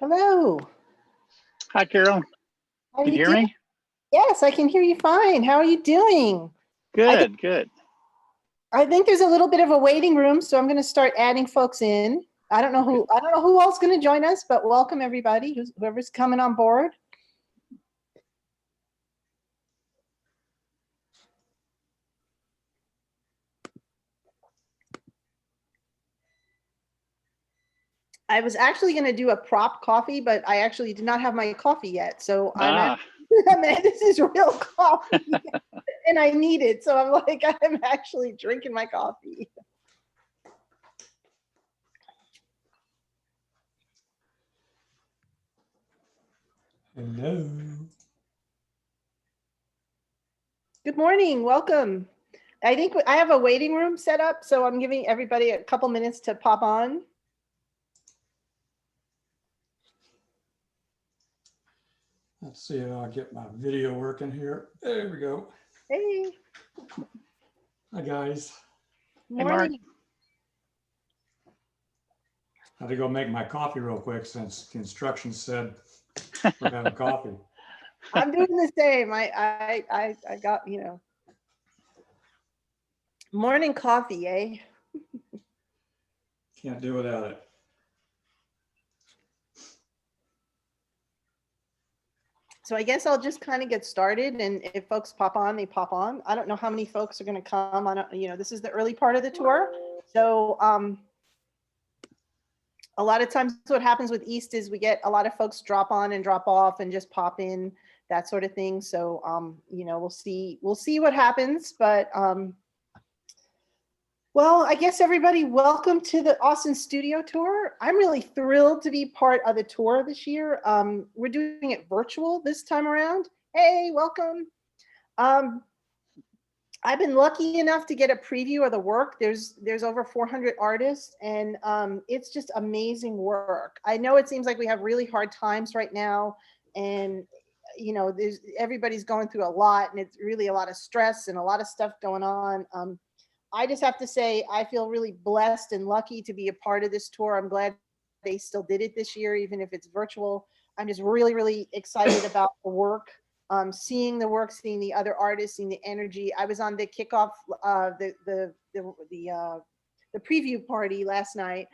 Hello. Hi, Carol. How are Can you you hear doing? me? Yes, I can hear you fine. How are you doing? Good, good. I think there's a little bit of a waiting room, so I'm going to start adding folks in. I don't know who else is going to join us, but welcome everybody whoever's coming on board. I was actually going to do a prop coffee, but I actually did not have my coffee yet. So this is real coffee and I need it. So I'm like, I'm actually drinking my coffee. Hello. Good morning. Welcome. I think I have a waiting room set up, so I'm giving everybody a couple minutes to pop on. Let's see how I get my video working here. There we go. Hey. Hi, guys. Morning. I had to go make my coffee real quick since the instructions said we're having coffee. I'm doing the same. I got, morning coffee, eh? Can't do without it. So I guess I'll just kind of get started, and if folks pop on, they pop on. I don't know how many folks are going to come on. This is the early part of the tour, so a lot of times what happens with East is we get a lot of folks drop on and drop off and just pop in, that sort of thing. So we'll see what happens, but well, I guess everybody, welcome to the Austin Studio Tour. I'm really thrilled to be part of the tour this year. We're doing it virtual this time around. Hey, welcome. I've been lucky enough to get a preview of the work. There's over 400 artists, and it's just amazing work. I know it seems like we have really hard times right now, and everybody's going through a lot, and it's really a lot of stress and a lot of stuff going on. I just have to say, I feel really blessed and lucky to be a part of this tour. I'm glad they still did it this year, even if it's virtual. I'm just really, really excited about the work, seeing the work, seeing the other artists, seeing the energy. I was on the kickoff, the preview party last night.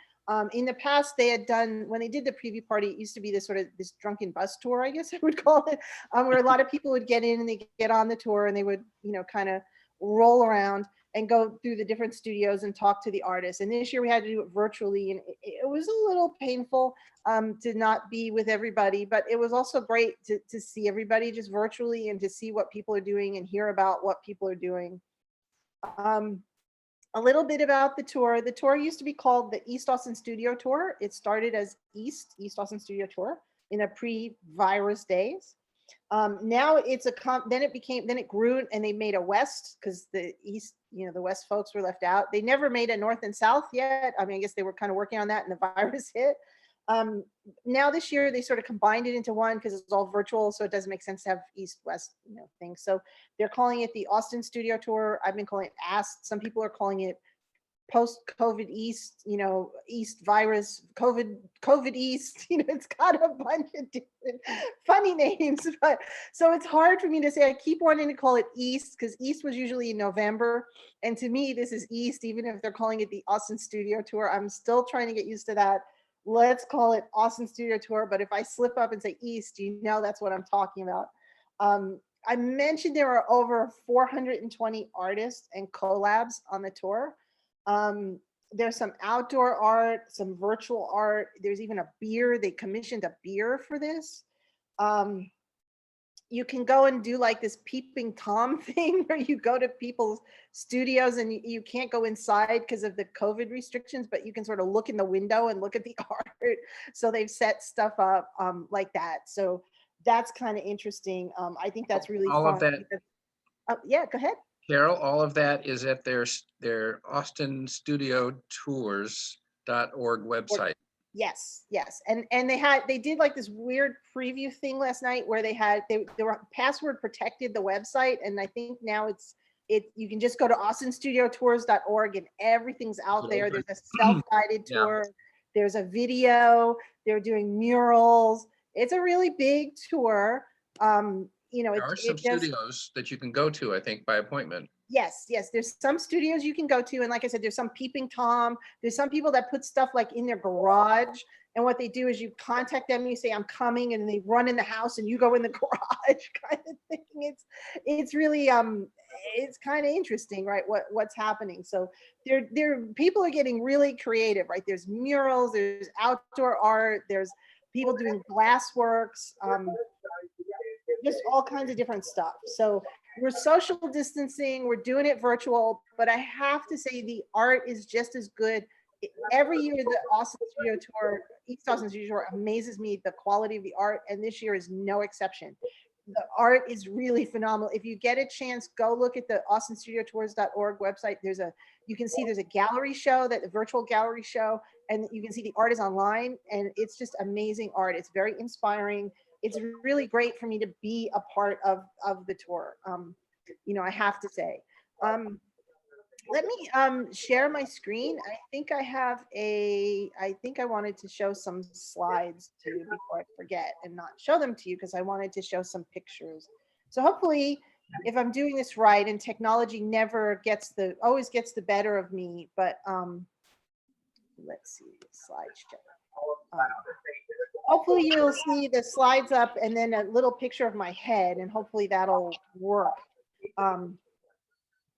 In the past, they had done, when they did the preview party, it used to be this drunken bus tour, I guess I would call it, where a lot of people would get in and they get on the tour and they would, kind of roll around and go through the different studios and talk to the artists. And this year we had to do it virtually, and it was a little painful to not be with everybody, but it was also great to see everybody just virtually and to see what people are doing and hear about what people are doing. A little bit about the tour. The tour used to be called the East Austin Studio Tour. It started as East Austin Studio Tour in the pre-virus days. Now it's then it grew and they made a West, because the East, the West folks were left out. They never made a North and South yet. I mean, I guess they were kind of working on that and the virus hit. Now this year they sort of combined it into one because it's all virtual, so it doesn't make sense to have East West things. So they're calling it the Austin Studio Tour. I've been calling it AST. Some people are calling it post-COVID East, East virus, COVID East, it's got a bunch of different funny names, but so it's hard for me to say. I keep wanting to call it East because East was usually in November, and to me this is East, even if they're calling it the Austin Studio Tour. I'm still trying to get used to that. Let's call it Austin Studio Tour, but if I slip up and say East, that's what I'm talking about. I mentioned there are over 420 artists and collabs on the tour. There's some outdoor art, some virtual art. There's even a beer. They commissioned a beer for this. You can go and do like this peeping Tom thing where you go to people's studios and you can't go inside because of the COVID restrictions, but you can sort of look in the window and look at the art. So they've set stuff up like that. So that's kind of interesting. I think that's really all fun. Of that. Yeah, go ahead. Carol, all of that is at their Austin Studio Tours.org website. Yes. And they did like this weird preview thing last night where they were password protected the website, and I think now you can just go to austinstudiotours.org and everything's out there. There's a self-guided tour. There's a video. They're doing murals. It's a really big tour. You know, There are some it just, studios that you can go to, I think, by appointment. yes, yes. There's some studios you can go to. And like I said, there's some peeping Tom. There's some people that put stuff like in their garage. And what they do is you contact them, you say, I'm coming, and they run in the house and you go in the garage kind of thing. It's really, it's kind of interesting, right? What's happening. So people are getting really creative, right? There's murals, there's outdoor art, there's people doing glass works, just all kinds of different stuff. So we're social distancing, we're doing it virtual, but I have to say the art is just as good. Every year, the Austin Studio Tour, East Austin Studio Tour amazes me, the quality of the art, and this year is no exception. The art is really phenomenal. If you get a chance, go look at the austinstudiotours.org website. You can see there's a gallery show, a virtual gallery show, and you can see the art is online, and it's just amazing art. It's very inspiring. It's really great for me to be a part of the tour. You know, I have to say. Let me share my screen. I think I wanted to show some slides to you before I forget and not show them to you, because I wanted to show some pictures. So hopefully, if I'm doing this right, and technology never always gets the better of me, but let's see the slideshow. Hopefully you'll see the slides up and then a little picture of my head, and hopefully that'll work.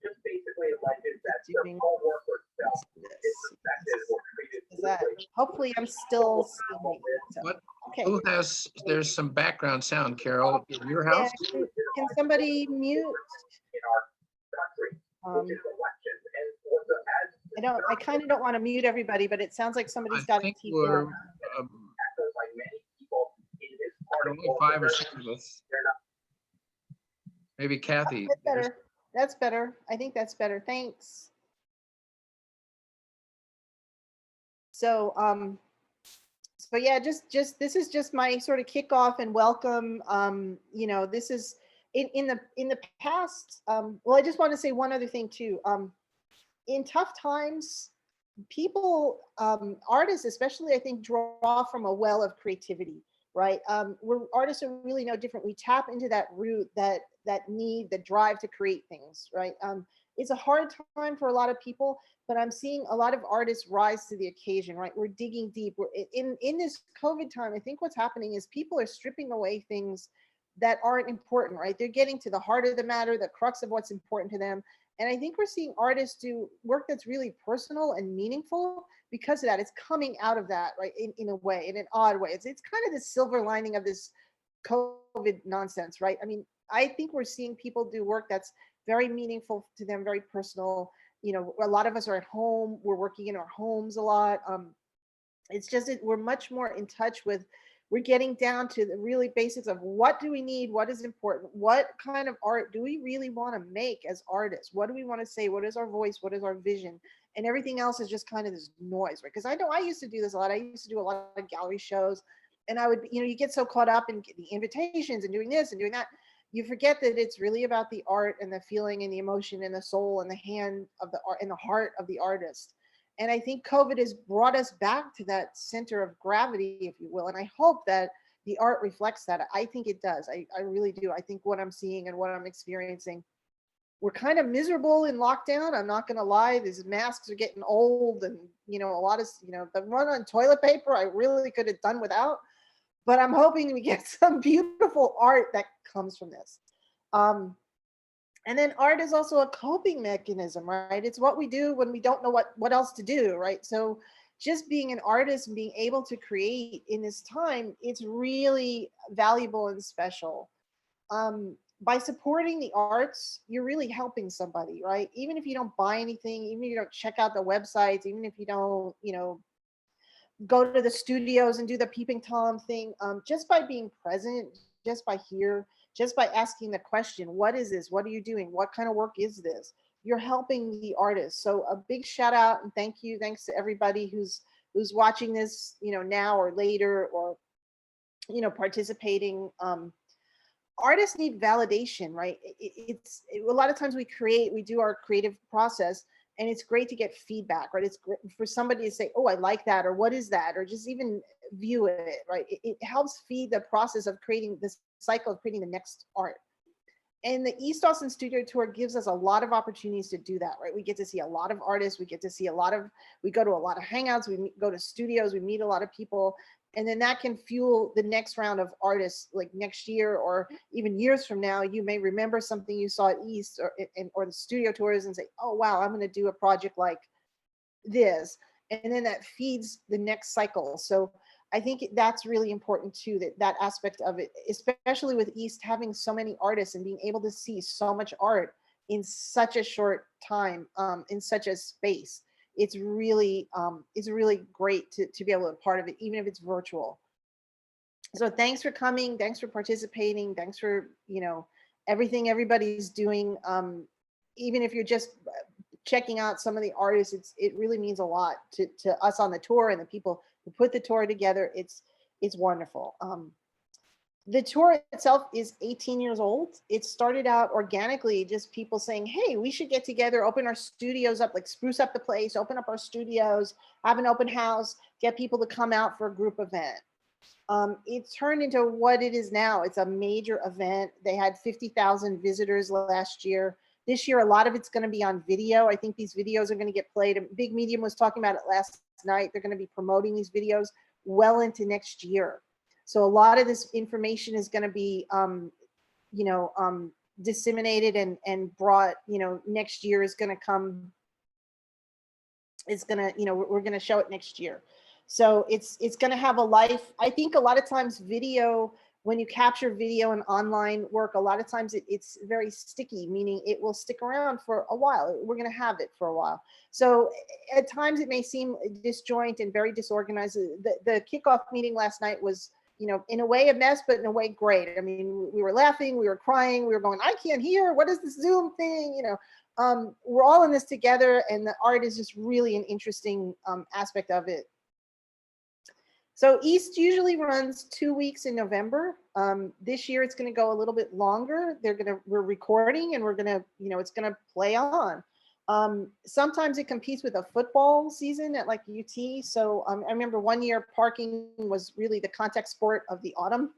Just basically alleges that their Doing co-workers felt is that, hopefully I'm still seeing me. So, What? okay. There's some background sound, Carol, in your Yeah, house? can somebody mute? in our country, which is elections. And also as I kind of don't want to mute everybody, but it sounds like I somebody's got a think TV we're, on. echoes like many people in this part of only 5 or 6 of us. they're not Maybe Kathy. That's better. That's better. I think that's better. Thanks. So, so yeah, just this is just my sort of kickoff and welcome. You know, this is in the past. Well, I just want to say one other thing too. In tough times, people, artists especially, I think, draw from a well of creativity, right? Artists are really no different. We tap into that root, that need, the drive to create things, right? It's a hard time for a lot of people, but I'm seeing a lot of artists rise to the occasion, right? We're digging deep. We're in this COVID time. I think what's happening is people are stripping away things that aren't important, right? They're getting to the heart of the matter, the crux of what's important to them. And I think we're seeing artists do work that's really personal and meaningful because of that. It's coming out of that, right? In a way, in an odd way. It's kind of the silver lining of this COVID nonsense, right? I mean, I think we're seeing people do work that's very meaningful to them, very personal. You know, a lot of us are at home. We're working in our homes a lot. It's just that we're much more in touch with, we're getting down to the really basics of what do we need, what is important, what kind of art do we really want to make as artists, what do we want to say, what is our voice, what is our vision, and everything else is just kind of this noise, right? Because I know I used to do this a lot. I used to do a lot of gallery shows, and I would, you know, you get so caught up in the invitations and doing this and doing that, you forget that it's really about the art and the feeling and the emotion and the soul and the hand of the art and the heart of the artist. And I think COVID has brought us back to that center of gravity, if you will. And I hope that the art reflects that. I think it does. I really do. I think what I'm seeing and what I'm experiencing, we're kind of miserable in lockdown. I'm not going to lie. These masks are getting old, and, you know, a lot of, you know, the run on toilet paper, I really could have done without, but I'm hoping we get some beautiful art that comes from this. And then art is also a coping mechanism, right? It's what we do when we don't know what else to do, right? So just being an artist and being able to create in this time, it's really valuable and special. By supporting the arts, you're really helping somebody, right? Even if you don't buy anything, even if you don't check out the websites, even if you don't, you know, go to the studios and do the peeping Tom thing, just by being present, just by here, just by asking the question, what is this? What are you doing? What kind of work is this? You're helping the artist. So a big shout out and thank you. Thanks to everybody who's watching this, you know, now or later, or, you know, participating. Artists need validation, right? A lot of times we do our creative process, and it's great to get feedback, right? It's great for somebody to say, oh, I like that, or what is that, or just even view it, right? It helps feed the process of creating this cycle of creating the next art. And the East Austin Studio Tour gives us a lot of opportunities to do that, right? We get to see a lot of artists. We get to see we go to a lot of hangouts. Go to studios. We meet a lot of people. And then that can fuel the next round of artists, like next year or even years from now. You may remember something you saw at East or the studio tours and say, oh, wow, I'm going to do a project like this. And then that feeds the next cycle. So I think that's really important too, that aspect of it, especially with East having so many artists and being able to see so much art in such a short time, in such a space. It's really great to be able to be part of it, even if it's virtual. So thanks for coming. Thanks for participating. Thanks for, everything everybody's doing. Even if you're just checking out some of the artists, it really means a lot to us on the tour and the people who put the tour together. It's wonderful. The tour itself is 18 years old. It started out organically, just people saying, hey, we should get together, open our studios up, like spruce up the place, open up our studios, have an open house, get people to come out for a group event. It turned into what it is now. It's a major event. They had 50,000 visitors last year. This year, a lot of it's going to be on video. I think these videos are going to get played. Big Medium was talking about it last night. They're going to be promoting these videos well into next year. So a lot of this information is going to be, disseminated and brought, next year is going to come. It's going to, we're going to show it next year. So it's going to have a life. I think a lot of times video, when you capture video and online work, a lot of times it's very sticky, meaning it will stick around for a while. We're going to have it for a while. So at times it may seem disjoint and very disorganized. The kickoff meeting last night was, in a way a mess, but in a way great. I mean, we were laughing, we were crying, we were going, I can't hear, what is this Zoom thing? We're all in this together, and the art is just really an interesting aspect of it. So East usually runs 2 weeks in November. This year it's going to go a little bit longer. We're recording, and we're going to, it's going to play on. Sometimes it competes with a football season at like UT. So I remember one year parking was really the contact sport of the autumn.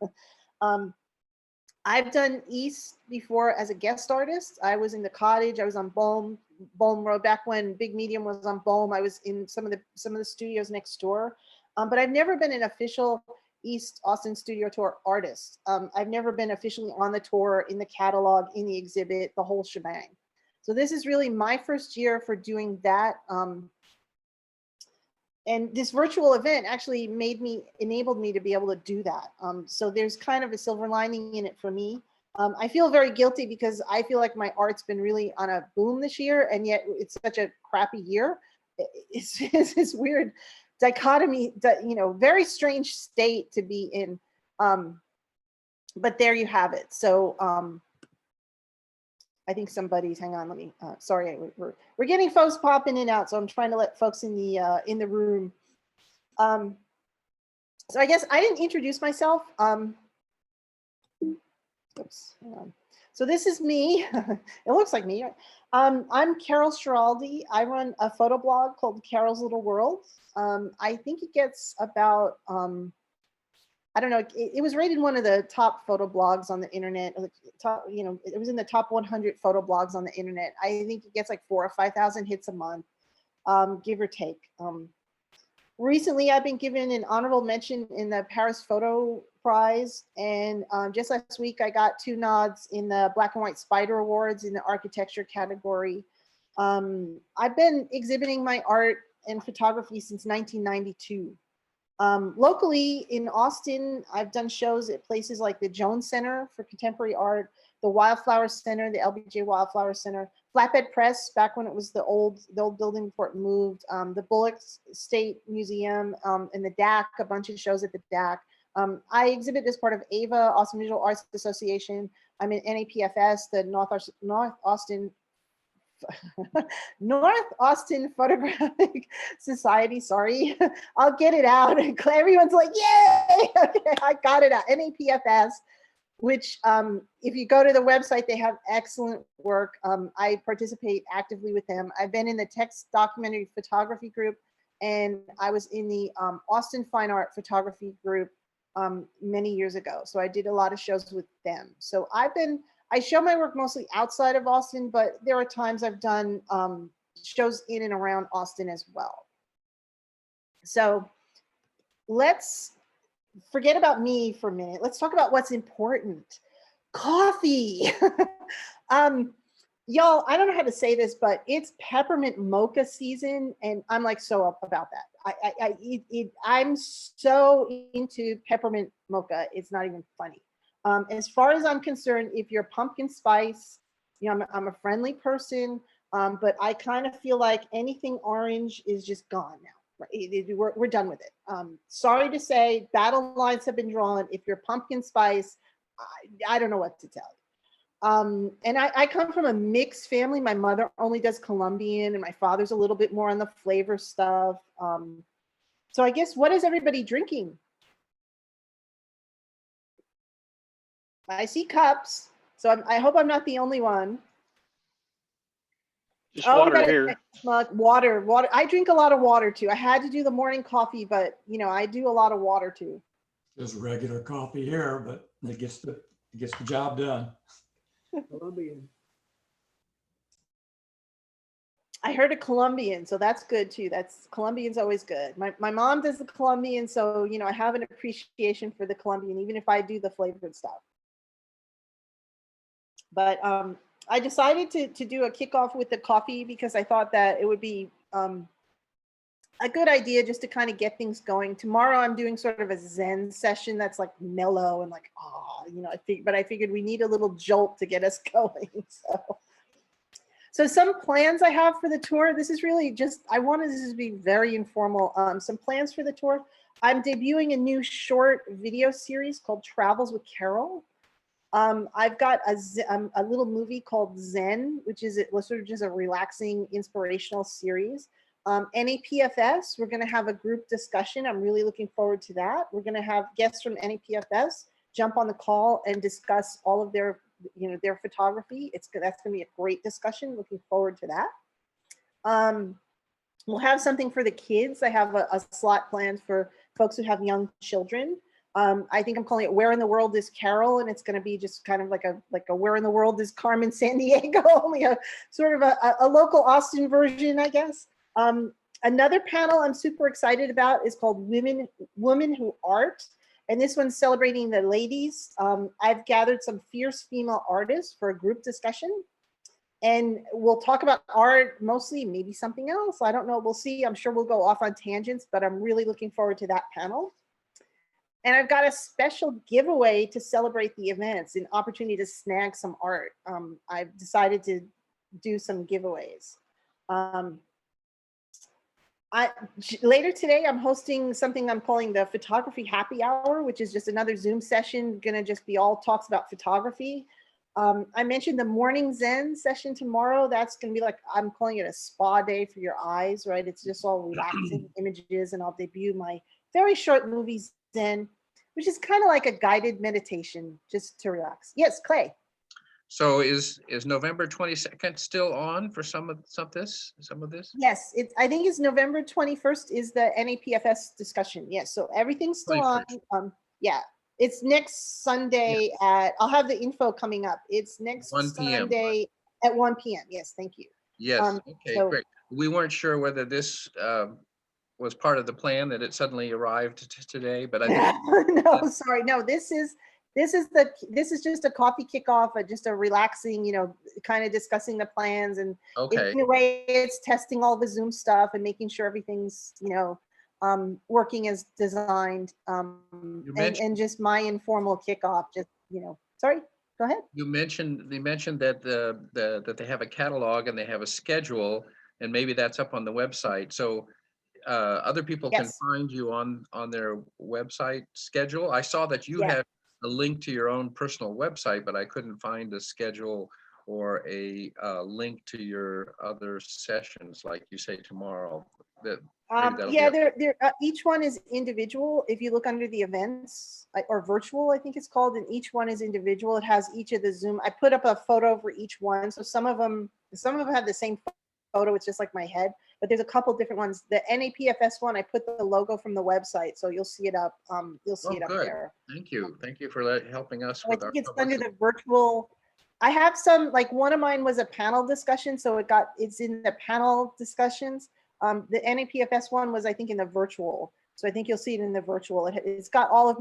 I've done East before as a guest artist. I was in the Cottage. I was on Bohm Road back when Big Medium was on Bohm. I was in some of the studios next door. But I've never been an official East Austin Studio Tour artist. I've never been officially on the tour, in the catalog, in the exhibit, the whole shebang. So this is really my first year for doing that. And this virtual event actually enabled me to be able to do that. So there's kind of a silver lining in it for me. I feel very guilty because I feel like my art's been really on a boom this year, and yet it's such a crappy year. It's this weird dichotomy, very strange state to be in. But there you have it. So I think somebody's, hang on, let me, sorry, we're getting folks pop in and out, so I'm trying to let folks in the room. So I guess I didn't introduce myself. Oops, hang on. So this is me. It looks like me. I'm Carol Schiraldi. I run a photo blog called Carol's Little World. I think it gets about, I don't know, it was rated one of the top photo blogs on the internet. It was in the top 100 photo blogs on the internet. I think it gets like 4,000 or 5,000 hits a month, give or take. Recently, I've been given an honorable mention in the Paris Photo Prize, and just last week I got 2 nods in the Black and White Spider Awards in the architecture category. I've been exhibiting my art and photography since 1992. Locally in Austin, I've done shows at places like the Jones Center for Contemporary Art, the Wildflower Center, the LBJ Wildflower Center, Flatbed Press, back when it was the old building before it moved, the Bullock State Museum, and the DAC, a bunch of shows at the DAC. I exhibit as part of AVA, Austin Visual Arts Association. I'm in NAPFS, the North Austin Photographic Society. Sorry, I'll get it out. Everyone's like, yay! Okay, I got it out. NAPFS, which if you go to the website, they have excellent work. I participate actively with them. I've been in the text documentary photography group and I was in the Austin Fine Art Photography group many years ago. So I did a lot of shows with them. So I show my work mostly outside of Austin, but there are times I've done shows in and around Austin as well. So let's forget about me for a minute. Let's talk about what's important. Coffee. Y'all, I don't know how to say this, but it's peppermint mocha season, and I'm like so up about that. I'm so into peppermint mocha. It's not even funny. As far as I'm concerned, if you're pumpkin spice, you know, I'm a friendly person, but I kind of feel like anything orange is just gone now. Right? We're done with it. Sorry to say, battle lines have been drawn. If you're pumpkin spice, I don't know what to tell you. And I come from a mixed family. My mother only does Colombian, and my father's a little bit more on the flavor stuff. So I guess, what is everybody drinking? I see cups, so I hope I'm not the only one. Just Oh, we water got here. water. I drink a lot of water too. I had to do the morning coffee, but you know, I do a lot of water too. There's regular coffee here, but it gets the job done. I heard a Colombian, so that's good too. Colombian's always good. My mom does the Colombian, so you know, I have an appreciation for the Colombian, even if I do the flavored stuff. But I decided to do a kickoff with the coffee because I thought that it would be a good idea just to kind of get things going. Tomorrow I'm doing sort of a Zen session that's like mellow and like, you know, but I figured we need a little jolt to get us going. So some plans I have for the tour. This is really just, I wanted this to be very informal. Some plans for the tour. I'm debuting a new short video series called Travels with Carol. I've got a little movie called Zen, which is sort of just a relaxing, inspirational series. NAPFS, we're going to have a group discussion. I'm really looking forward to that. We're going to have guests from NAPFS jump on the call and discuss all of their, you know, their photography. That's going to be a great discussion. Looking forward to that. We'll have something for the kids. I have a slot planned for folks who have young children. I think I'm calling it "Where in the World is Carol," and it's going to be just kind of like a "Where in the World is Carmen Sandiego," only a sort of a local Austin version, I guess. Another panel I'm super excited about is called Women Who Art, and this one's celebrating the ladies. I've gathered some fierce female artists for a group discussion, and we'll talk about art mostly, maybe something else. I don't know. We'll see. I'm sure we'll go off on tangents, but I'm really looking forward to that panel. And I've got a special giveaway to celebrate the events, an opportunity to snag some art. I've decided to do some giveaways. Later today, I'm hosting something I'm calling the Photography Happy Hour, which is just another Zoom session, gonna just be all talks about photography. I mentioned the morning Zen session tomorrow. That's gonna be like, I'm calling it a spa day for your eyes, right? It's just all relaxing images, and I'll debut my very short movie Zen, which is kind of like a guided meditation just to relax. Yes, Clay. So is November 22nd still on for some of this? Yes, I think it's November 21st is the NAPFS discussion. Yes, so everything's still on. Yeah, it's next Sunday at, I'll have the info coming up. It's next 1 p.m. Sunday at 1 p.m. Yes, thank you. Yes, okay, great. We weren't sure whether this was part of the plan that it suddenly arrived today, but I think no, sorry, no. This is just a coffee kickoff, just a relaxing, you know, kind of discussing the plans, and in a way, it's testing all the Zoom stuff and making sure everything's, you know, working as designed, and just my informal kickoff. Just, you know, sorry. Go ahead. They mentioned that that they have a catalog and they have a schedule, and maybe that's up on the website. So other people can find you on their website schedule. I saw that you had a link to your own personal website, but I couldn't find a schedule or a link to your other sessions, like you say tomorrow. Each one is individual. If you look under the events or virtual, I think it's called, and each one is individual. It has each of the Zoom. I put up a photo for each one, so some of them have the same photo. It's just like my head. but there's a couple different ones. The NAPFS one, I put the logo from the website, so you'll see it up. You'll see Oh, it up good. there. Thank you. Thank you for helping us I with think our it's under publicity. the virtual. I have some, like one of mine was a panel discussion, so it's in the panel discussions. The NAPFS one was, I think, in the virtual. So I think you'll see it in the virtual. It's got all of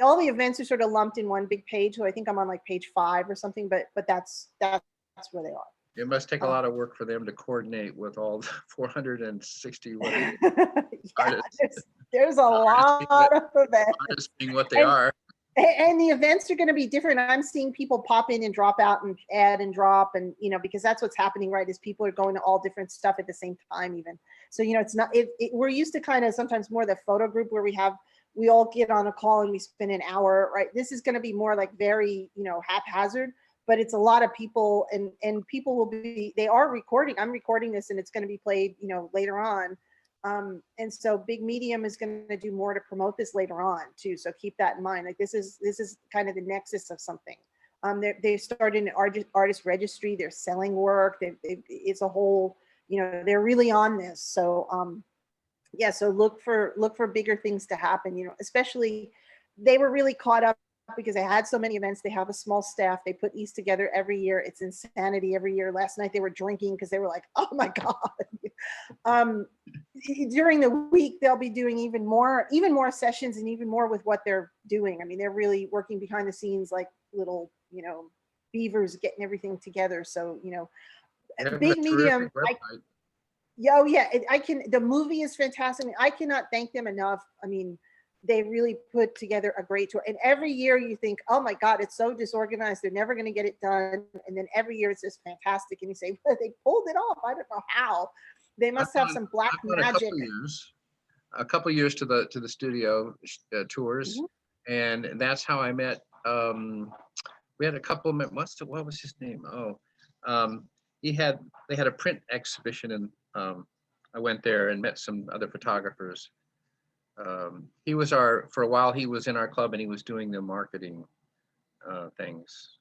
all the events are sort of lumped in one big page. So I think I'm on like page 5 or something, but that's where they are. It must take a lot of work for them to coordinate with all the 460 what is it, Yeah, artists. there's a lot of events. Artists being what they are. And the events are going to be different. I'm seeing people pop in and drop out and add and drop, and because that's what's happening, right? Is people are going to all different stuff at the same time, even. So it's not. We're used to kind of sometimes more the photo group where we all get on a call and we spend an hour, right? This is going to be more like very haphazard, but it's a lot of people, and people will be. They are recording. I'm recording this, and it's going to be played later on. And so Big Medium is going to do more to promote this later on too. So keep that in mind. Like this is kind of the nexus of something. They started an artist registry. They're selling work. It's a whole, they're really on this. So yeah. So look for bigger things to happen. Especially they were really caught up because they had so many events. They have a small staff. They put these together every year. It's insanity every year. Last night they were drinking because they were like, oh my God. During the week, they'll be doing even more sessions and even more with what they're doing. I mean, they're really working behind the scenes like little, beavers getting everything together. So, Big Medium. The movie is fantastic. I cannot thank them enough. I mean, they really put together a great tour. And every year you think, oh my God, it's so disorganized. They're never going to get it done. And then every year it's just fantastic. And you say, well, they pulled it off. I don't know how. They must have some black magic. A couple years to the studio tours, Mm-hmm. and that's how I met. We had a couple. What was his name? They had a print exhibition, and I went there and met some other photographers. He was for a while. He was in our club, and he was doing the marketing things.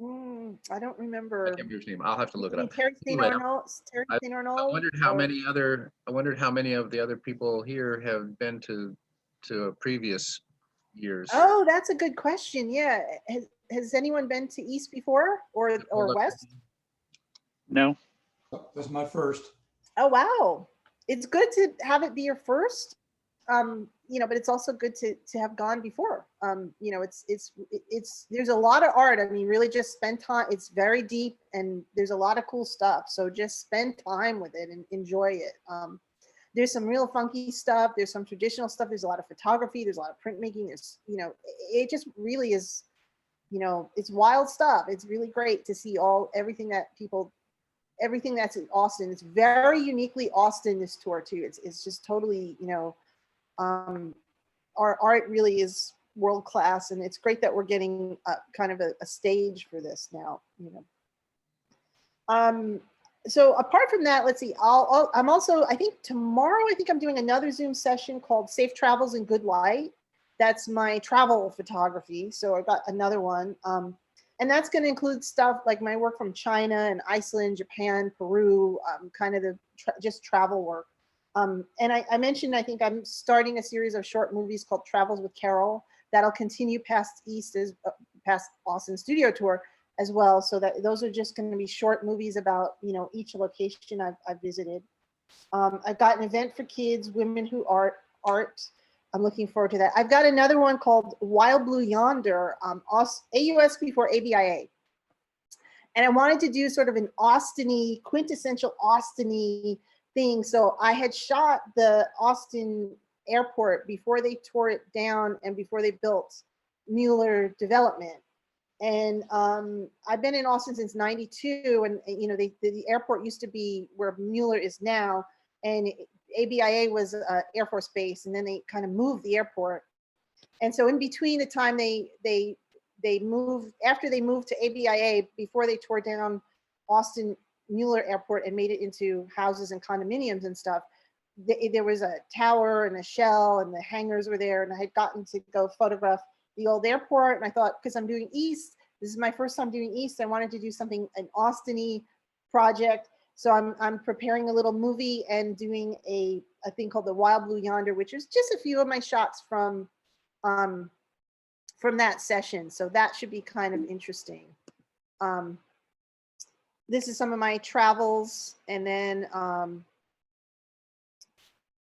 I don't remember. I can't remember his name. I'll have to look it up. Terry St. Arnold. I wondered how many of the other people here have been to previous years. Oh, that's a good question. Yeah, has anyone been to East before or West? No. That's my first. Oh wow, it's good to have it be your first. But it's also good to have gone before. It's there's a lot of art. I mean, really just spend time. It's very deep and there's a lot of cool stuff. So just spend time with it and enjoy it. There's some real funky stuff. There's some traditional stuff. There's a lot of photography. There's a lot of printmaking. There's, it just really is, it's wild stuff. It's really great to see everything that's in Austin. It's very uniquely Austin, this tour too. It's just totally, our art really is world class, and it's great that we're getting kind of a stage for this now. So apart from that, let's see. I'm also, I think tomorrow, I'm doing another Zoom session called Safe Travels in Good Light. That's my travel photography. So I got another one, and that's going to include stuff like my work from China and Iceland, Japan, Peru, kind of just travel work. And I mentioned, I think I'm starting a series of short movies called Travels with Carol that'll continue past Austin Studio Tour as well. So that those are just going to be short movies about, each location I've visited. I've got an event for kids, women who art. I'm looking forward to that. I've got another one called Wild Blue Yonder, AUS before ABIA. And I wanted to do sort of an Austin-y, quintessential Austin-y thing. So I had shot the Austin airport before they tore it down and before they built Mueller Development. And I've been in Austin since '92, and the airport used to be where Mueller is now, and ABIA was Air Force Base, and then they kind of moved the airport. And so in between the time they moved, after they moved to ABIA, before they tore down Austin Mueller Airport and made it into houses and condominiums and stuff, there was a tower and a shell, and the hangars were there, and I had gotten to go photograph the old airport. And I thought, because I'm doing East, this is my first time doing East, I wanted to do something, an Austin-y project. So I'm preparing a little movie and doing a thing called the Wild Blue Yonder, which is just a few of my shots from that session. So that should be kind of interesting. This is some of my travels, and then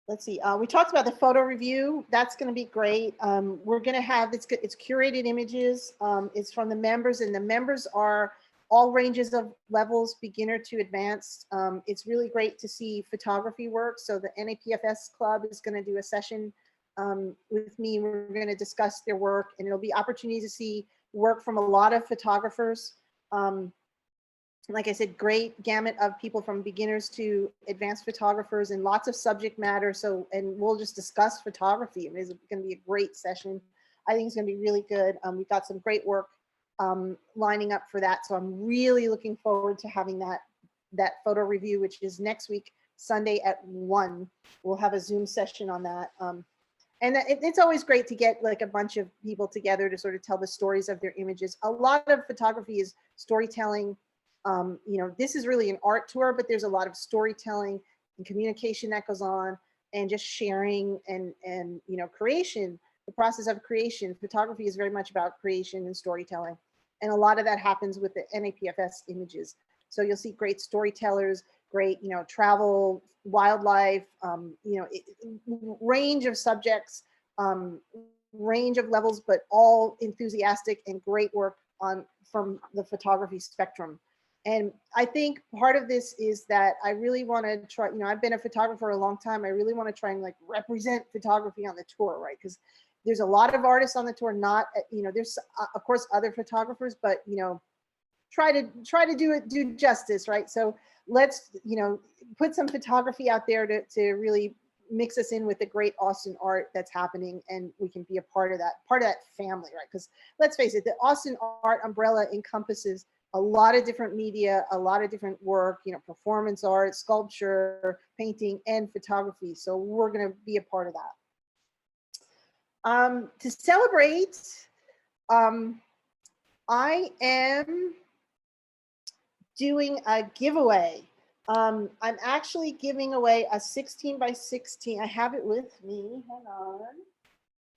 let's see. We talked about the photo review. That's going to be great. We're going to have it's curated images. It's from the members, and the members are all ranges of levels, beginner to advanced. It's really great to see photography work. So the NAPFS Club is going to do a session with me. We're going to discuss their work, and it'll be opportunity to see work from a lot of photographers. Like I said, great gamut of people from beginners to advanced photographers and lots of subject matter. So, and we'll just discuss photography. It is going to be a great session. I think it's going to be really good. We've got some great work lining up for that. So I'm really looking forward to having that photo review, which is next week, Sunday at 1. We'll have a Zoom session on that. And it's always great to get like a bunch of people together to sort of tell the stories of their images. A lot of photography is storytelling. This is really an art tour, but there's a lot of storytelling and communication that goes on, and just sharing and creation, the process of creation. Photography is very much about creation and storytelling. And a lot of that happens with the NAPFS images. So you'll see great storytellers, great, travel, wildlife, range of subjects, range of levels, but all enthusiastic and great work from the photography spectrum. And I think part of this is that I really want to try, I've been a photographer a long time. I really want to try and like represent photography on the tour, right? Because there's a lot of artists on the tour, not, there's of course other photographers, but, try to do justice, right? So let's, put some photography out there to really mix us in with the great Austin art that's happening, and we can be a part of that family, right? Because let's face it, the Austin art umbrella encompasses a lot of different media, a lot of different work, performance art, sculpture, painting, and photography. So we're going to be a part of that. To celebrate, I am doing a giveaway. I'm actually giving away a 16 by 16. I have it with me. Hang on.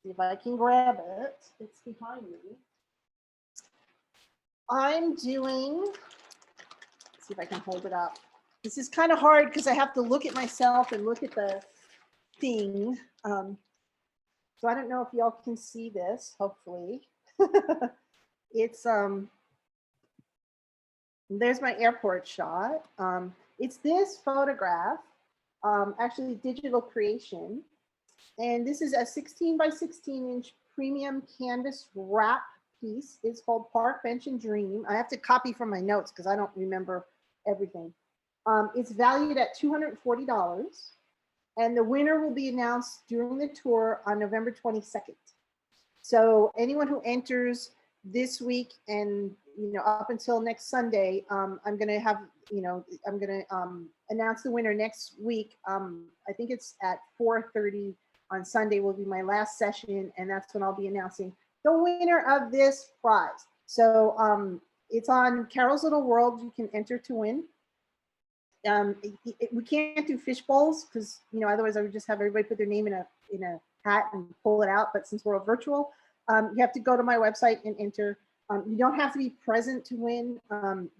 See if I can grab it. It's behind me. I'm doing, let's see if I can hold it up. This is kind of hard because I have to look at myself and look at the thing. So I don't know if y'all can see this, hopefully. It's, there's my airport shot. It's this photograph, actually digital creation. And this is a 16 by 16 inch premium canvas wrap piece. It's called Park, Bench, and Dream. I have to copy from my notes because I don't remember everything. It's valued at $240, and the winner will be announced during the tour on November 22nd. So anyone who enters this week and up until next Sunday, I'm gonna have I'm gonna announce the winner next week. I think it's at 4:30 on Sunday will be my last session, and that's when I'll be announcing the winner of this prize. So it's on Carol's Little World. You can enter to win. We can't do fish bowls because otherwise I would just have everybody put their name in a hat and pull it out. But since we're virtual, you have to go to my website and enter. You don't have to be present to win.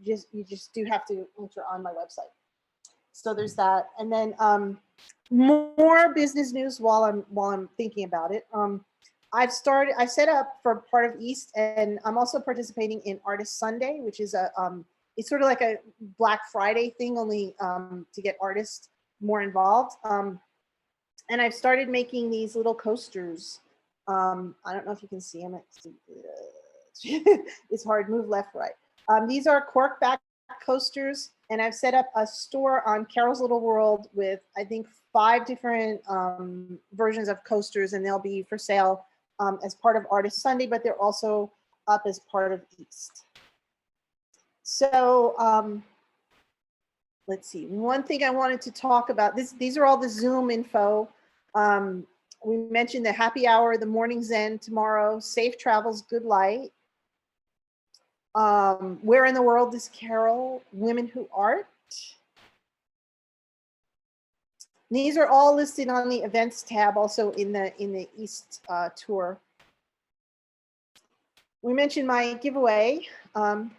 You just do have to enter on my website. So there's that, and then more business news while I'm thinking about it. I set up for part of East, and I'm also participating in Artist Sunday, which is it's sort of like a Black Friday thing, only to get artists more involved. And I've started making these little coasters. I don't know if you can see them. It's hard. Move left, right. These are cork back coasters, and I've set up a store on Carol's Little World with I think 5 different versions of coasters, and they'll be for sale as part of Artist Sunday, but they're also up as part of East. So let's see. One thing I wanted to talk about, these are all the Zoom info. We mentioned the happy hour, the morning zen tomorrow, safe travels, good light. Where in the world is Carol? Women Who Art. These are all listed on the events tab, also in the East tour. We mentioned my giveaway, and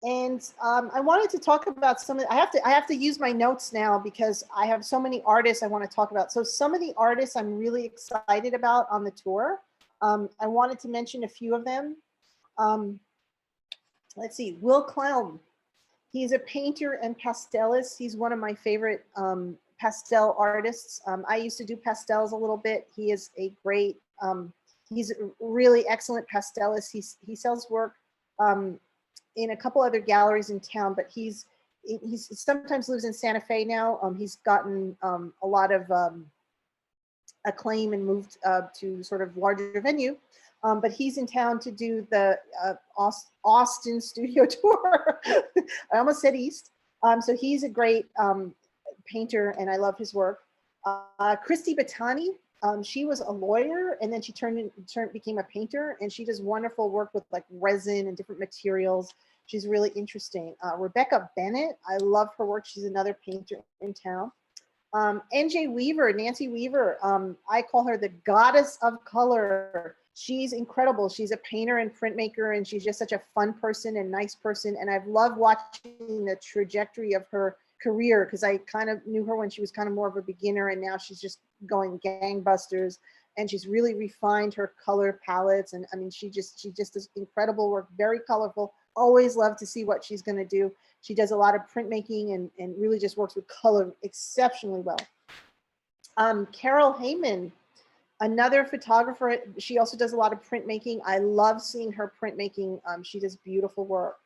I wanted to talk about some of. I have to use my notes now because I have so many artists I want to talk about. So some of the artists I'm really excited about on the tour. I wanted to mention a few of them. Let's see, Will Clown. He's a painter and pastelist. He's one of my favorite pastel artists. I used to do pastels a little bit. He is a great, he's a really excellent pastelist. He sells work in a couple other galleries in town, but he sometimes lives in Santa Fe now. He's gotten a lot of acclaim and moved to sort of larger venue. But he's in town to do the Austin studio tour. I almost said East. So he's a great painter, and I love his work. Christy Battani, she was a lawyer, and then she became a painter, and she does wonderful work with like resin and different materials. She's really interesting. Rebecca Bennett, I love her work. She's another painter in town. NJ Weaver, Nancy Weaver, I call her the goddess of color. She's incredible. She's a painter and printmaker, and she's just such a fun person and nice person. And I've loved watching the trajectory of her career, because I kind of knew her when she was kind of more of a beginner, and now she's just going gangbusters. And she's really refined her color palettes. And I mean, she just does incredible work, very colorful. Always love to see what she's going to do. She does a lot of printmaking and really just works with color exceptionally well. Carol Heyman, another photographer. She also does a lot of printmaking. I love seeing her printmaking. She does beautiful work.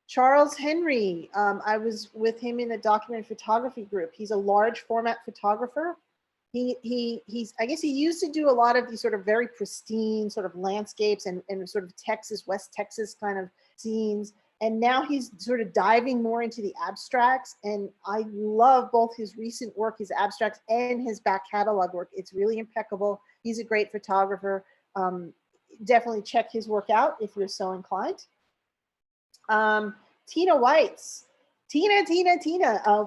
Charles Henry, I was with him in the documentary photography group. He's a large format photographer. He's I guess he used to do a lot of these sort of very pristine sort of landscapes and sort of Texas, West Texas kind of scenes. And now he's sort of diving more into the abstracts. And I love both his recent work, his abstracts, and his back catalog work. It's really impeccable. He's a great photographer. Definitely check his work out if you're so inclined. Tina Whites. Tina.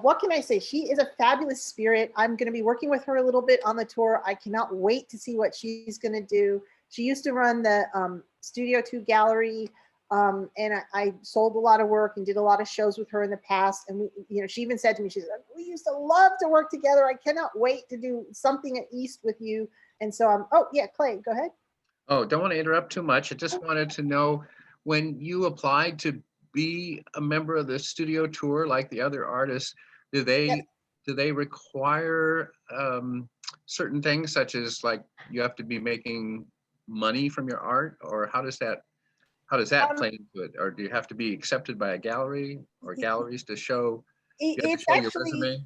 What can I say? She is a fabulous spirit. I'm going to be working with her a little bit on the tour. I cannot wait to see what she's going to do. She used to run the Studio 2 gallery. And I sold a lot of work and did a lot of shows with her in the past. And she even said to me, she's like, we used to love to work together. I cannot wait to do something at East with you. And so oh yeah, Clay, go ahead. Oh, don't want to interrupt too much. I just wanted to know, when you applied to be a member of the studio tour like the other artists, do they require certain things, such as like you have to be making money from your art, or how does that play into it? Or do you have to be accepted by a gallery or galleries to show, It's your actually, resume?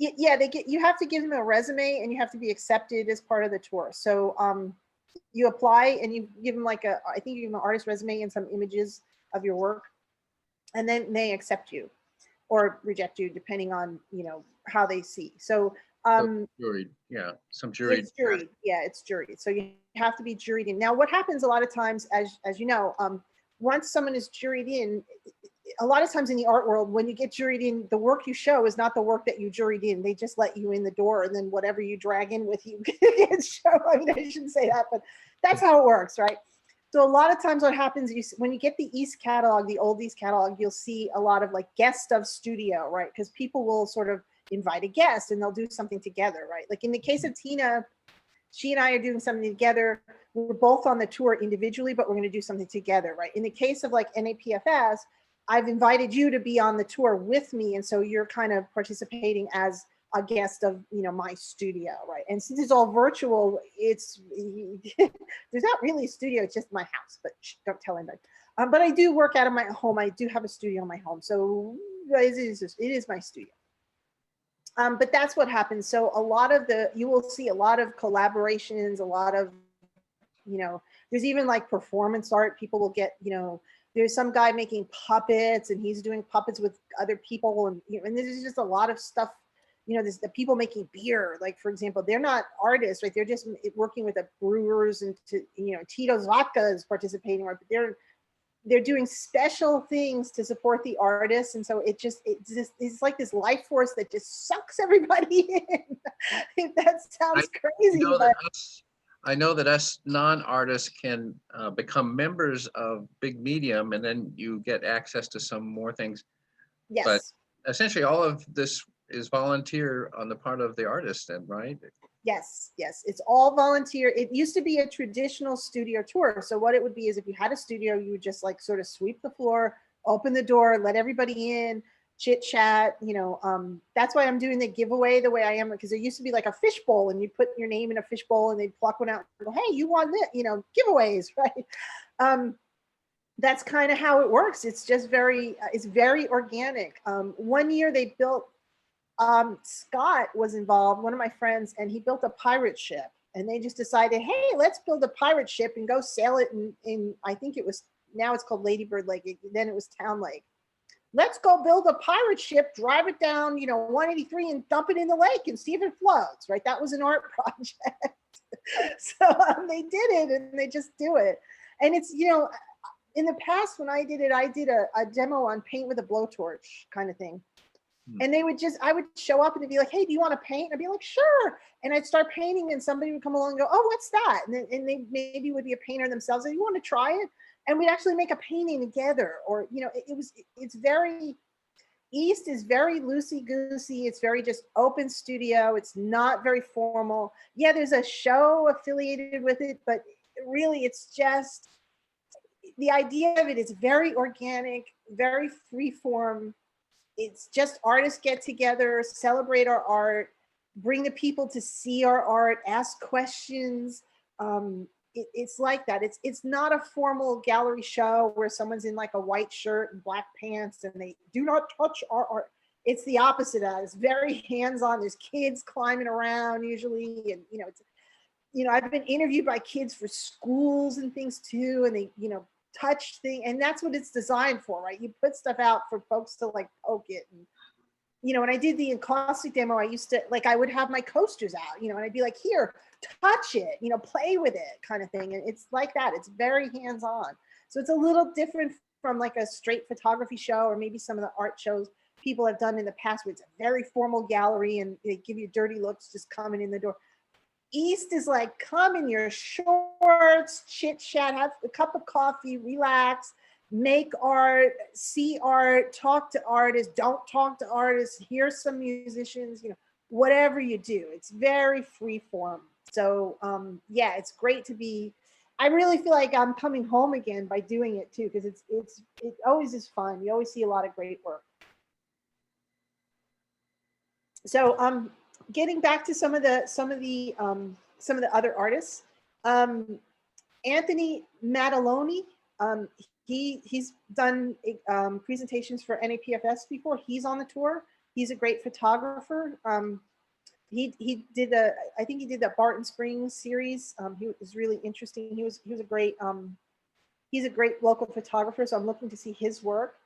yeah, you have to give them a resume, and you have to be accepted as part of the tour. So you apply and you give them like I think you give them an artist resume and some images of your work, and then they accept you or reject you depending on how they see. So Juried, yeah, some juried. it's juried. Yeah, it's juried. So you have to be juried in. Now, what happens a lot of times, as you know, once someone is juried in, a lot of times in the art world, when you get juried in, the work you show is not the work that you juried in. They just let you in the door, and then whatever you drag in with you gets shown. I mean, I shouldn't say that, but that's how it works, right? So a lot of times what happens is when you get the East catalog, the old East catalog, you'll see a lot of like guest of studio, right? Because people will sort of invite a guest and they'll do something together, right? Like in the case of Tina, she and I are doing something together. We're both on the tour individually, but we're going to do something together, right? In the case of like NAPFS, I've invited you to be on the tour with me. And so you're kind of participating as a guest of, my studio, right? And since it's all virtual, there's not really a studio, it's just my house, but don't tell anybody. But I do work out of my home. I do have a studio in my home. So it is my studio. But that's what happens. So you will see a lot of collaborations, a lot of, there's even like performance art. People will get, there's some guy making puppets and he's doing puppets with other people. And there's just a lot of stuff, there's the people making beer, like for example, they're not artists, right? They're just working with the brewers and Tito's Vodka is participating, right? But they're doing special things to support the artists, and so it's like this life force that just sucks everybody in. If that sounds crazy, but I know that us non-artists can become members of Big Medium, and then you get access to some more things. yes. But essentially, all of this is volunteer on the part of the artist, then, right? Yes, it's all volunteer. It used to be a traditional studio tour. So what it would be is if you had a studio, you would just like sort of sweep the floor, open the door, let everybody in, chit chat, that's why I'm doing the giveaway the way I am, because there used to be like a fishbowl and you put your name in a fishbowl and they'd pluck one out and go, hey, you won this, giveaways, right? That's kind of how it works. It's just it's very organic. One year they built, Scott was involved, one of my friends, and he built a pirate ship, and they just decided, hey, let's build a pirate ship and go sail it in I think it was, now it's called Ladybird Lake, then it was Town Lake. Let's go build a pirate ship, drive it down, 183 and dump it in the lake and see if it floats, right? That was an art project. So they did it, and they just do it. And it's, in the past when I did it, I did a demo on paint with a blowtorch kind of thing. And I would show up and they'd be like, hey, do you want to paint? And I'd be like, sure. And I'd start painting and somebody would come along and go, oh, what's that? And they maybe would be a painter themselves. And you want to try it? And we'd actually make a painting together. Or, it's very, East is very loosey-goosey. It's very just open studio. It's not very formal. Yeah, there's a show affiliated with it, but really it's just, the idea of it is very organic, very free form. It's just artists get together, celebrate our art, bring the people to see our art, ask questions. It's like that. It's not a formal gallery show where someone's in like a white shirt and black pants and they do not touch our art. It's the opposite of that. It's very hands-on. There's kids climbing around usually, and I've been interviewed by kids for schools and things too, and they touch thing, and that's what it's designed for, right? You put stuff out for folks to like poke it. And when I did the encaustic demo, I used to I would have my coasters out, and I'd be like, here, touch it, play with it kind of thing. And it's like that. It's very hands-on. So it's a little different from like a straight photography show, or maybe some of the art shows people have done in the past where it's a very formal gallery and they give you dirty looks just coming in the door. East is like, come in your shorts, chit chat, have a cup of coffee, relax, make art, see art, talk to artists, don't talk to artists, hear some musicians, whatever you do. It's very free form. So yeah, it's great to be, I really feel like I'm coming home again by doing it too, because it always is fun. You always see a lot of great work. So getting back to some of the other artists, Anthony Mataloni, he's done presentations for NAPFS before. He's on the tour. He's a great photographer. He did I think he did that Barton Springs series. He was really interesting. He was a great he's a great local photographer. So I'm looking to see his work.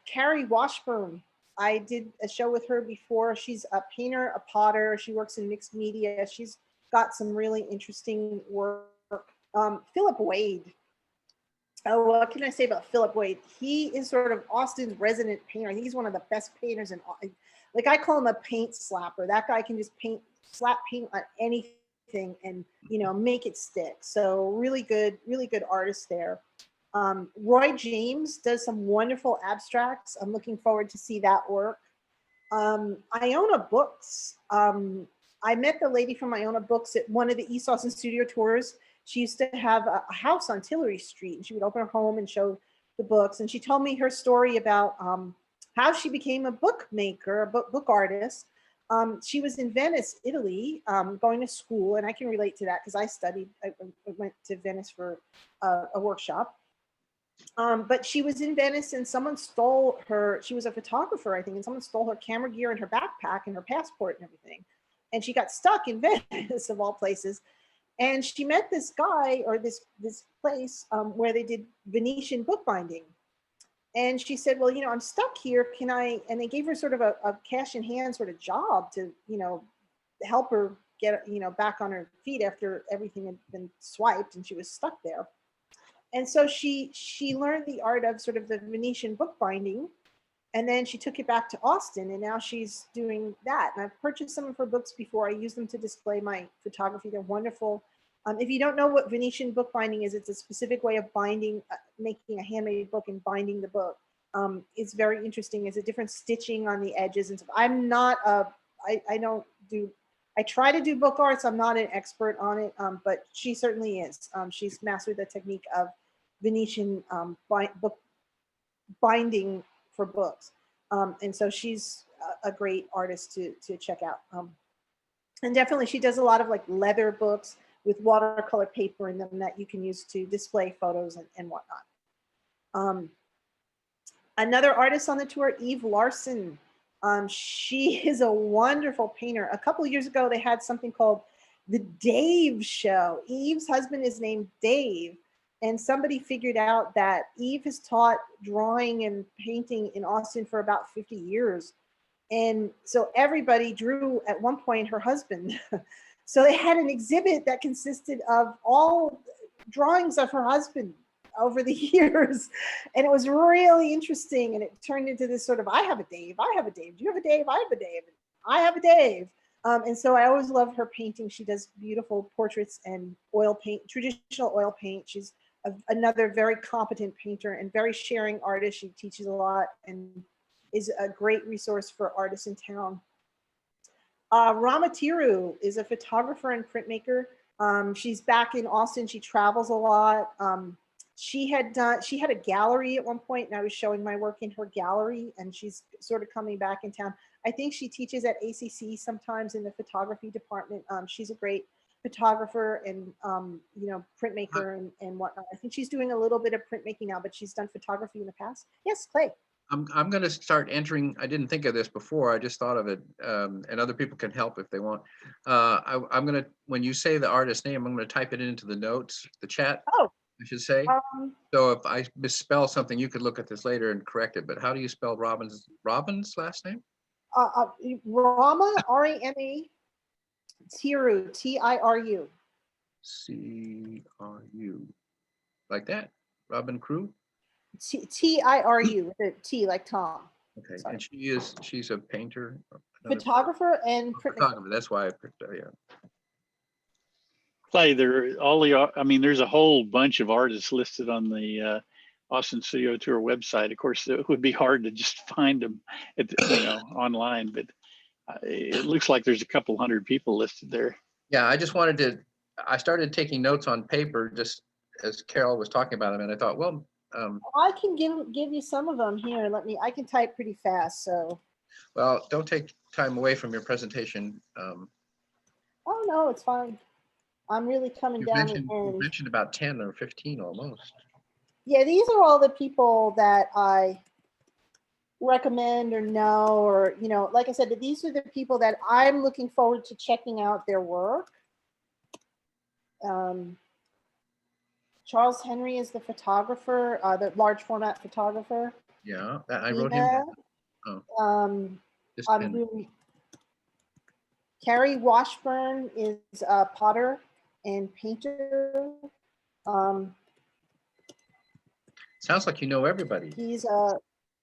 Carrie Washburn, I did a show with her before. She's a painter, a potter. She works in mixed media. She's got some really interesting work. Philip Wade. Oh, what can I say about Philip Wade? He is sort of Austin's resident painter. I think he's one of the best painters in, like, I call him a paint slapper. That guy can just slap paint on anything and, make it stick. So really good artist there. Roy James does some wonderful abstracts. I'm looking forward to see that work. Iona Books. I met the lady from Iona Books at one of the East Austin studio tours. She used to have a house on Tillery Street, and she would open her home and show the books. And she told me her story about how she became a bookmaker, a book artist. She was in Venice, Italy, going to school, and I can relate to that because I went to Venice for a workshop. But she was in Venice and someone stole her, she was a photographer, I think, and someone stole her camera gear and her backpack and her passport and everything. And she got stuck in Venice, of all places. And she met this guy, or this place where they did Venetian bookbinding. And she said, well, I'm stuck here. Can I, and they gave her sort of a cash in hand sort of job to, help her get, back on her feet after everything had been swiped and she was stuck there. And so she learned the art of sort of the Venetian bookbinding, and then she took it back to Austin, and now she's doing that. And I've purchased some of her books before. I use them to display my photography. They're wonderful. If you don't know what Venetian bookbinding is, it's a specific way of binding, making a handmade book and binding the book. It's very interesting. It's a different stitching on the edges and stuff. I'm not a, I don't do, I try to do book arts. I'm not an expert on it, but she certainly is. She's mastered the technique of Venetian book binding for books. And so she's a great artist to check out. And definitely she does a lot of like leather books with watercolor paper in them that you can use to display photos and whatnot. Another artist on the tour, Eve Larson. She is a wonderful painter. A couple of years ago, they had something called the Dave Show. Eve's husband is named Dave. And somebody figured out that Eve has taught drawing and painting in Austin for about 50 years. And so everybody drew at one point her husband. So they had an exhibit that consisted of all drawings of her husband over the years. And it was really interesting. And it turned into this sort of, I have a Dave, I have a Dave. Do you have a Dave? I have a Dave. I have a Dave. And so I always love her painting. She does beautiful portraits and oil paint, traditional oil paint. She's another very competent painter and very sharing artist. She teaches a lot and is a great resource for artists in town. Rama Tiru is a photographer and printmaker. She's back in Austin. She travels a lot. She had a gallery at one point, and I was showing my work in her gallery, and she's sort of coming back in town. I think she teaches at ACC sometimes in the photography department. She's a great photographer and printmaker and whatnot. I think she's doing a little bit of printmaking now, but she's done photography in the past. Yes, Clay. I'm going to start entering. I didn't think of this before. I just thought of it, and other people can help if they want. I'm going to, when you say the artist name, I'm going to type it into the notes, the chat. Oh, I should say. So if I misspell something, you could look at this later and correct it. But how do you spell Robin's last name? Rama, Rama, Tiru, Tiru. CRU, like that. Robin Crew. Tiru with a T like Tom. Okay, Sorry. and she's a painter, Photographer and photographer. That's why I picked that. Yeah. Clay, there's a whole bunch of artists listed on the Austin Studio Tour website. Of course, it would be hard to just find them online, but it looks like there's a couple hundred people listed there. Yeah, I started taking notes on paper just as Carol was talking about them, and I thought, well, I can give you some of them here. I can type pretty fast, so. Well, don't take time away from your presentation. Oh no, it's fine. I'm really coming down the end. You mentioned about 10 or 15 almost. Yeah, these are all the people that I recommend or know, or, like I said, these are the people that I'm looking forward to checking out their work. Charles Henry is the photographer, the large format photographer. Yeah, I wrote him. Carrie Washburn is a potter and painter. Sounds like you know everybody. He's a.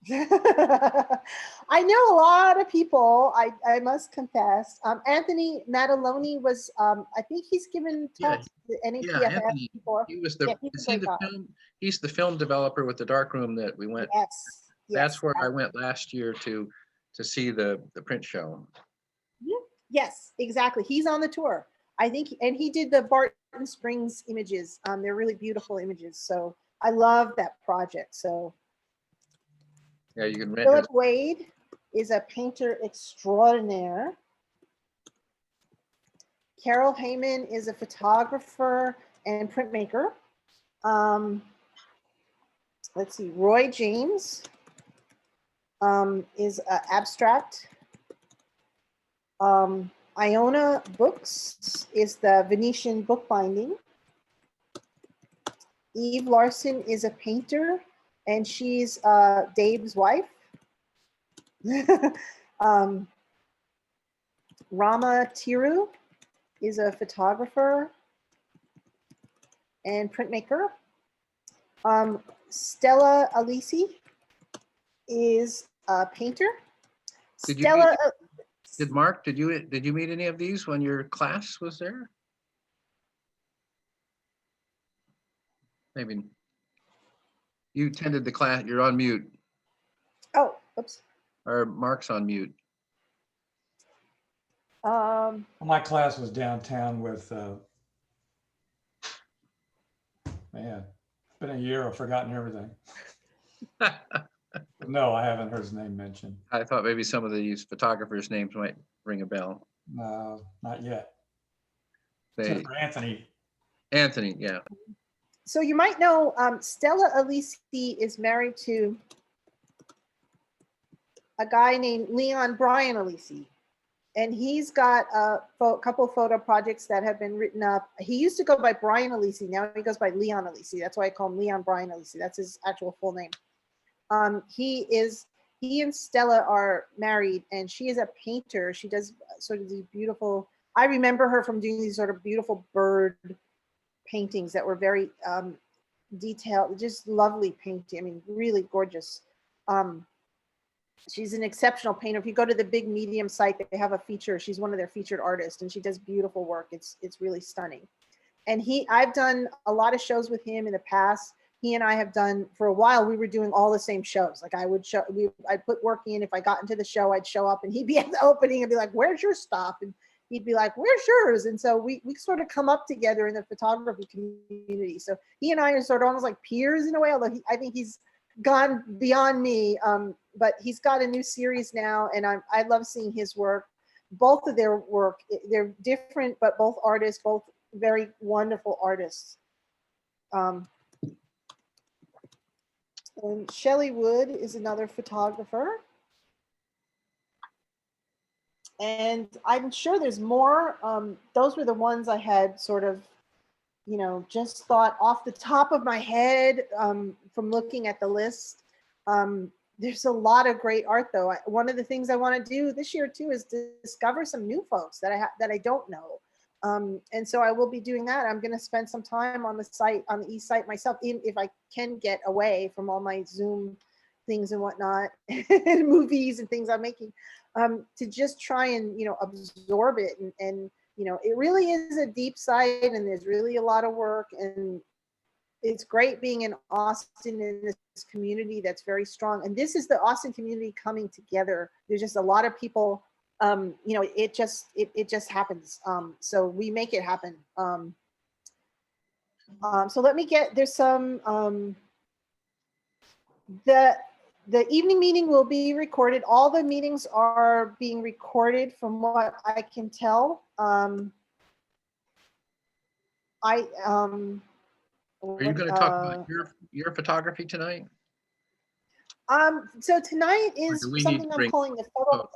I know a lot of people. I must confess. Anthony Mataloni was. I think he's given talks to NAPFF Anthony, before. He was the. He's the film developer with the darkroom that we went. Yes. That's where I went last year to see the print show. Yes, exactly. He's on the tour. I think, and he did the Barton Springs images. They're really beautiful images. So I love that project. So yeah, you can rent. Philip Wade is a painter extraordinaire. Carol Heyman is a photographer and printmaker. Let's see, Roy James is abstract. Iona Books is the Venetian bookbinding. Eve Larson is a painter, and she's Dave's wife. Rama Tiru is a photographer and printmaker. Stella Alisi is a painter. Did you Stella, Did Mark, did you meet any of these when your class was there? Maybe you attended the class, you're on mute, oh, oops. or Mark's on mute. Um, My class was downtown with, man, it's been a year, I've forgotten everything. But no, I haven't heard his name mentioned. I thought maybe some of these photographers' names might ring a bell. No, not yet. They, Except for Anthony. Anthony, yeah. so you might know Stella Alisi is married to a guy named Leon Brian Alisi. And he's got a couple of photo projects that have been written up. He used to go by Brian Alisi. Now he goes by Leon Alisi. That's why I call him Leon Brian Alisi. That's his actual full name. He and Stella are married, and she is a painter. She does sort of these beautiful, I remember her from doing these sort of beautiful bird paintings that were very detailed, just lovely painting. I mean, really gorgeous. She's an exceptional painter. If you go to the Big Medium site, they have a feature. She's one of their featured artists, and she does beautiful work. It's really stunning. And I've done a lot of shows with him in the past. He and I have done, for a while, we were doing all the same shows. Like I'd put work in. If I got into the show, I'd show up and he'd be at the opening and be like, "Where's your stuff?" And he'd be like, "Where's yours?" And so we sort of come up together in the photography community. So he and I are sort of almost like peers in a way, although I think he's gone beyond me. But he's got a new series now, and I love seeing his work. Both of their work, they're different, but both artists, both very wonderful artists. And Shelley Wood is another photographer. And I'm sure there's more. Those were the ones I had sort of, just thought off the top of my head from looking at the list. There's a lot of great art, though. One of the things I want to do this year too is discover some new folks that I don't know, and so I will be doing that. I'm going to spend some time on the site, on the East site myself, if I can get away from all my Zoom things and whatnot, and movies and things I'm making, to just try and absorb it. And it really is a deep site, and there's really a lot of work, and it's great being in Austin in this community that's very strong. And this is the Austin community coming together. There's just a lot of people, it just happens. So we make it happen. So let me there's some, the evening meeting will be recorded. All the meetings are being recorded from what I can tell. Are you going to talk about your photography tonight? So tonight is something I'm calling the photo.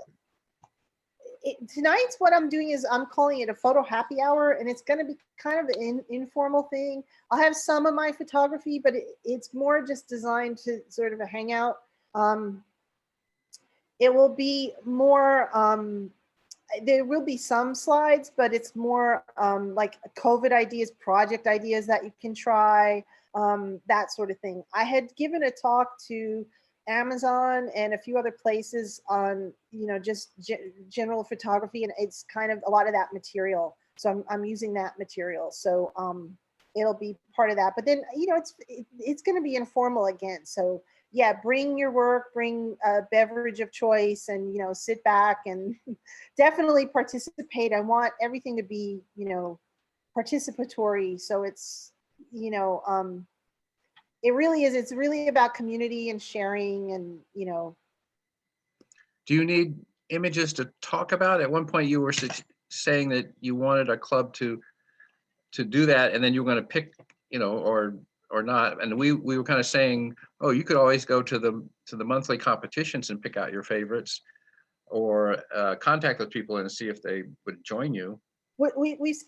Tonight's what I'm doing is I'm calling it a photo happy hour, and it's going to be kind of an informal thing. I'll have some of my photography, but it's more just designed to sort of a hangout. It will be more, there will be some slides, but it's more like COVID ideas, project ideas that you can try, that sort of thing. I had given a talk to Amazon and a few other places on, just general photography, and it's kind of a lot of that material. So I'm using that material. So it'll be part of that. But then, it's going to be informal again. So yeah, bring your work, bring a beverage of choice, and sit back and definitely participate. I want everything to be participatory. So it's it really is. It's really about community and sharing, and Do you need images to talk about? At one point, you were saying that you wanted a club to do that, and then you were going to pick, or not. And we were kind of saying, oh, you could always go to the monthly competitions and pick out your favorites, or contact those people and see if they would join you.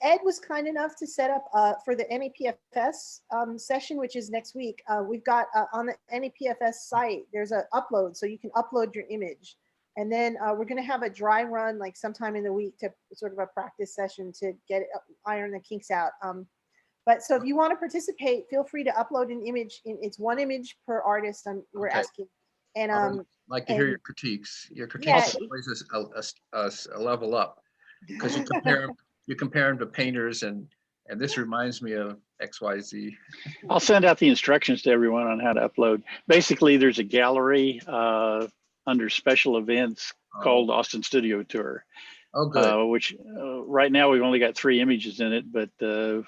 Ed was kind enough to set up for the NAPFS session, which is next week. We've got on the NAPFS site, there's an upload, so you can upload your image. And then we're going to have a dry run, like sometime in the week, to sort of a practice session to get iron the kinks out. But so if you want to participate, feel free to upload an image. It's one image per artist. We're Okay. asking. And I would like to hear and- your critiques. Your Yeah. critiques are always a level up, because you compare them to painters, and this reminds me of XYZ. I'll send out the instructions to everyone on how to upload. Basically, there's a gallery under special events called Austin Studio Tour, Oh, good. which right now we've only got 3 images in it, but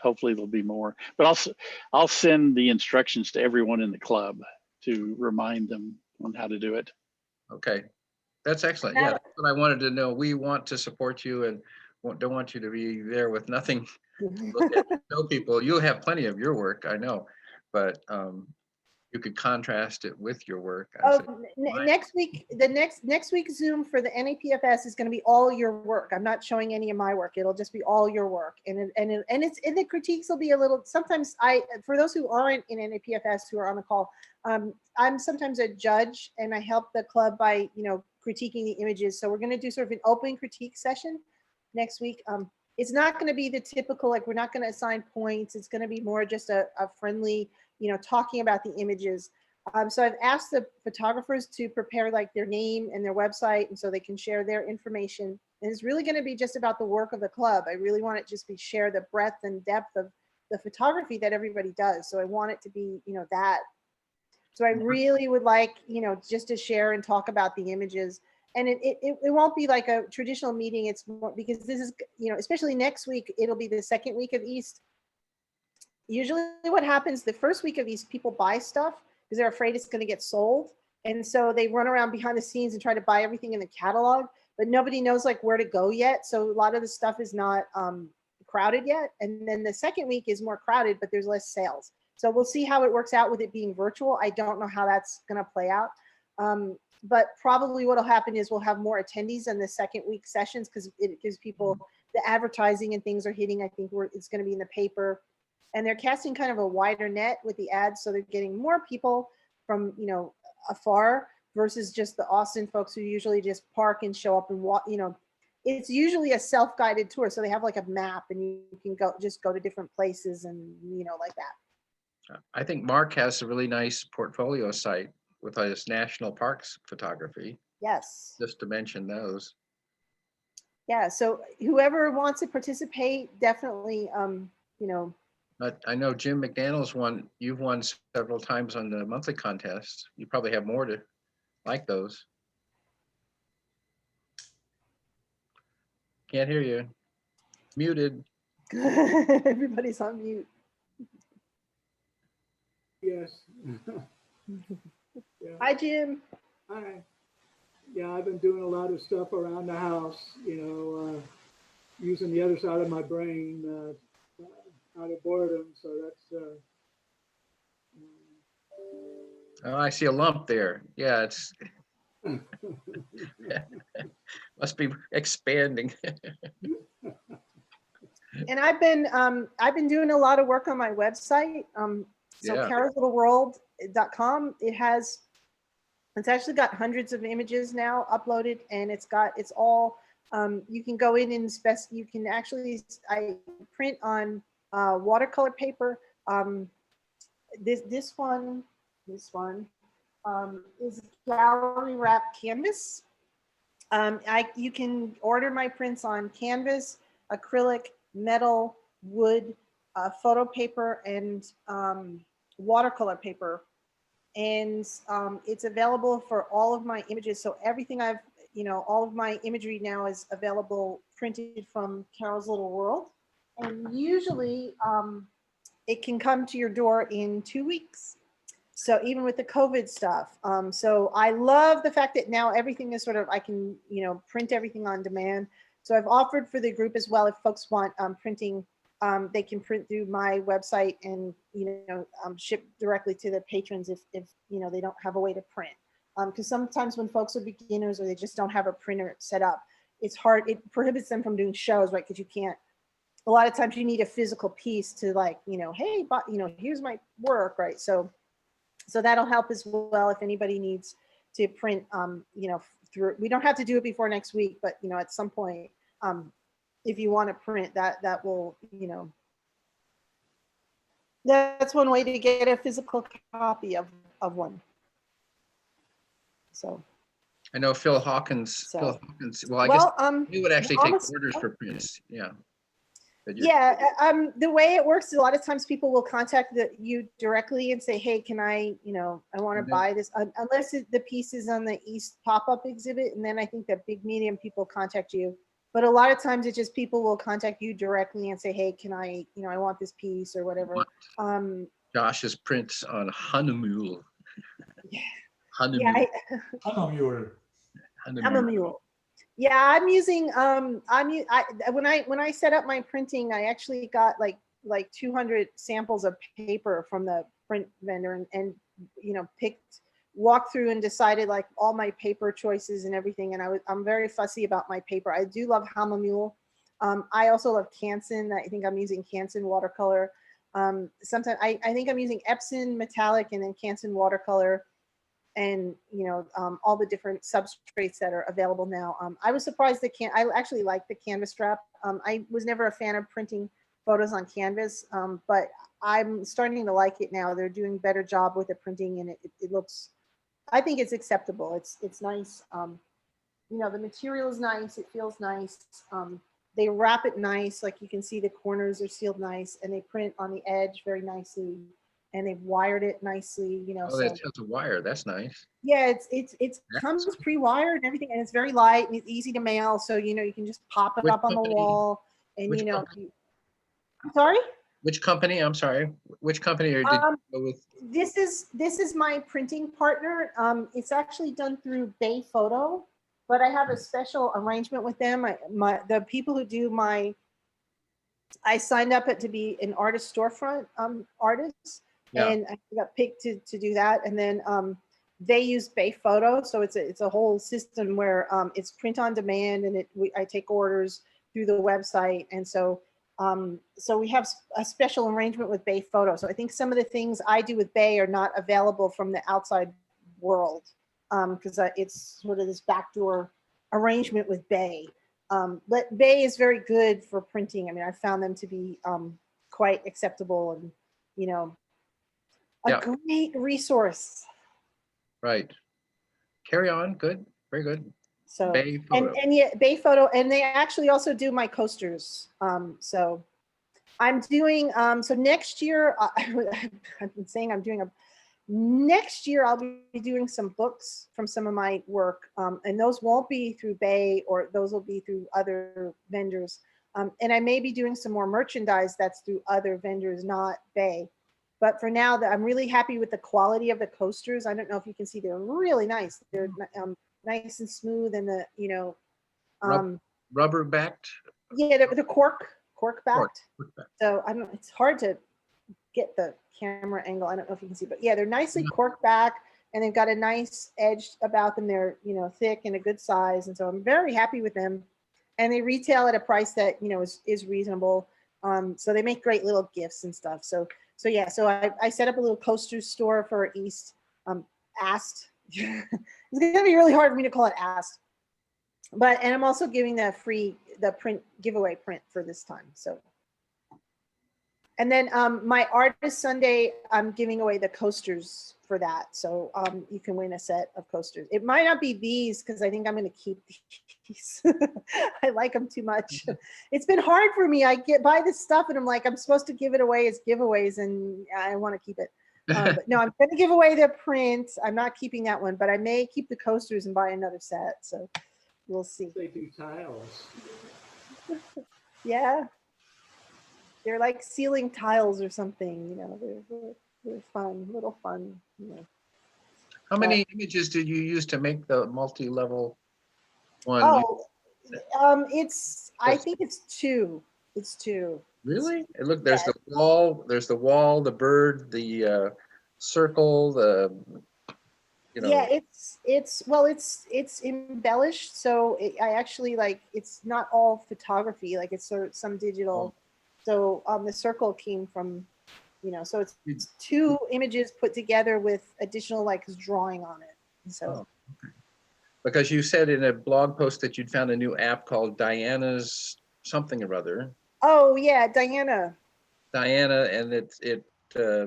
hopefully there'll be more. But I'll send the instructions to everyone in the club to remind them on how to do it. Okay, that's excellent. Yeah, that's what I wanted to know. We want to support you and don't want you to be there with nothing to look at. Know people, you'll have plenty of your work, I know, but you could contrast it with your work. Next week, next week Zoom for the NAPFS is going to be all your work. I'm not showing any of my work. It'll just be all your work, and the critiques will be a little. Sometimes for those who aren't in NAPFS who are on the call, I'm sometimes a judge, and I help the club by critiquing the images. So we're going to do sort of an open critique session next week. It's not going to be the typical, like, we're not going to assign points. It's going to be more just a friendly, talking about the images. So I've asked the photographers to prepare like their name and their website, and so they can share their information. And it's really going to be just about the work of the club. I really want it to just be share the breadth and depth of the photography that everybody does. So I want it to be, that. So I really would like, just to share and talk about the images. And it won't be like a traditional meeting. It's more, because this is, especially next week, it'll be the second week of East. Usually what happens the first week of East, people buy stuff because they're afraid it's going to get sold. And so they run around behind the scenes and try to buy everything in the catalog, but nobody knows like where to go yet. So a lot of the stuff is not crowded yet. And then the second week is more crowded, but there's less sales. So we'll see how it works out with it being virtual. I don't know how that's going to play out. But probably what'll happen is we'll have more attendees in the second week sessions because it gives people the advertising and things are hitting. I think it's going to be in the paper, and they're casting kind of a wider net with the ads. So they're getting more people from, afar versus just the Austin folks who usually just park and show up and walk, it's usually a self-guided tour. So they have like a map and you can go to different places and, like that. I think Mark has a really nice portfolio site with his national parks photography. Yes. Just to mention those. Yeah. So whoever wants to participate, definitely, But I know Jim McDaniel's you've won several times on the monthly contest. You probably have more to like those. Can't hear you. Muted. Everybody's on mute. Yes. Yeah. Hi, Jim. Hi. Yeah, I've been doing a lot of stuff around the house, using the other side of my brain out of boredom. So that's. Oh, I see a lump there. Yeah, it's must be expanding. And I've been doing a lot of work on my website. So Yeah. carolslittleworld.com, it's actually got hundreds of images now uploaded, and it's all, you can go in and you can actually, I print on watercolor paper. This one is gallery wrap canvas. You can order my prints on canvas, acrylic, metal, wood, photo paper, and watercolor paper. And it's available for all of my images. So everything all of my imagery now is available printed from Carol's Little World. And usually it can come to your door in 2 weeks. So even with the COVID stuff. So I love the fact that now everything is sort of, I can, print everything on demand. So I've offered for the group as well, if folks want printing, they can print through my website and, ship directly to the patrons if they don't have a way to print. Because sometimes when folks are beginners or they just don't have a printer set up, it's hard, it prohibits them from doing shows, right? Because you can't, a lot of times you need a physical piece to like, hey, but, here's my work, right? So that'll help as well if anybody needs to print, through, we don't have to do it before next week, but, at some point, if you want to print that will, That's one way to get a physical copy of one. So, I know Phil Hawkins, So- well, I guess well, he would actually take almost- orders for prints, yeah. But yeah, the way it works, a lot of times people will contact you directly and say, hey, can I, I want to Mhm. buy this, unless the piece is on the East pop-up exhibit. And then I think that big medium people contact you. But a lot of times it's just people will contact you directly and say, hey, can I, I want this piece or whatever. Want Josh's prints on Hanukkah. Yeah. Hanukkah. I know you were. I'm a mule. Yeah, I'm using when I set up my printing, I actually got like 200 samples of paper from the print vendor and walked through and decided like all my paper choices and everything. And I'm very fussy about my paper. I do love Hamamule. I also love Canson. I think I'm using Canson watercolor. Sometimes I think I'm using Epson metallic and then Canson watercolor. And all the different substrates that are available now. I was surprised I actually like the canvas strap. I was never a fan of printing photos on canvas, but I'm starting to like it now. They're doing a better job with the printing, and it looks. I think it's acceptable. It's nice. The material is nice. It feels nice. They wrap it nice, like you can see the corners are sealed nice, and they print on the edge very nicely. And they've wired it nicely, Oh, so that has a wire, that's nice. yeah, it comes pre-wired and everything, and it's very light and it's easy to mail. So you can just pop it Which up on the company? wall, and Which company? I'm sorry. Which company? I'm sorry. Which company did you go with? This is my printing partner. It's actually done through Bay Photo, but I have a special arrangement with them. The people who do I signed up to be an artist storefront artist. Yeah. And I got picked to do that. And then they use Bay Photo, so it's a whole system where it's print on demand, and I take orders through the website, and so we have a special arrangement with Bay Photo. So I think some of the things I do with Bay are not available from the outside world because it's sort of this backdoor arrangement with Bay. But Bay is very good for printing. I mean, I found them to be quite acceptable and a great resource. Right. Carry on. Good. Very good. So Bay Photo. and yeah, Bay Photo, and they actually also do my coasters. So I'm doing so next year. I've been saying I'm doing next year. I'll be doing some books from some of my work, and those won't be through Bay, or those will be through other vendors. And I may be doing some more merchandise that's through other vendors, not Bay. But for now, I'm really happy with the quality of the coasters. I don't know if you can see, they're really nice. They're nice and smooth, and Rubber backed. Yeah, the cork backed. Cork backed. So I don't. It's hard to get the camera angle. I don't know if you can see, but yeah, they're nicely cork back, and they've got a nice edge about them. They're thick and a good size, and so I'm very happy with them. And they retail at a price that is reasonable. So they make great little gifts and stuff. So I set up a little coaster store for East. Asked. It's gonna be really hard for me to call it Asked. And I'm also giving the print giveaway print for this time. So. And then my Artist Sunday, I'm giving away the coasters for that. So you can win a set of coasters. It might not be these because I think I'm going to keep these. I like them too much. It's been hard for me. I buy this stuff and I'm like, I'm supposed to give it away as giveaways, and I want to keep it. But no, I'm going to give away the print. I'm not keeping that one, but I may keep the coasters and buy another set. So we'll see. They do tiles. Yeah. They're like ceiling tiles or something, they're fun, little fun. How many images did you use to make the multi-level one? I think it's two. It's two. Really? And look, there's the wall, the bird, the circle, Yeah, it's embellished. So I actually it's not all photography, it's sort of some digital. So the circle came from, so it's two images put together with additional drawing on it. So. Okay. Because you said in a blog post that you'd found a new app called Diana's something or other. Oh yeah, Diana. And it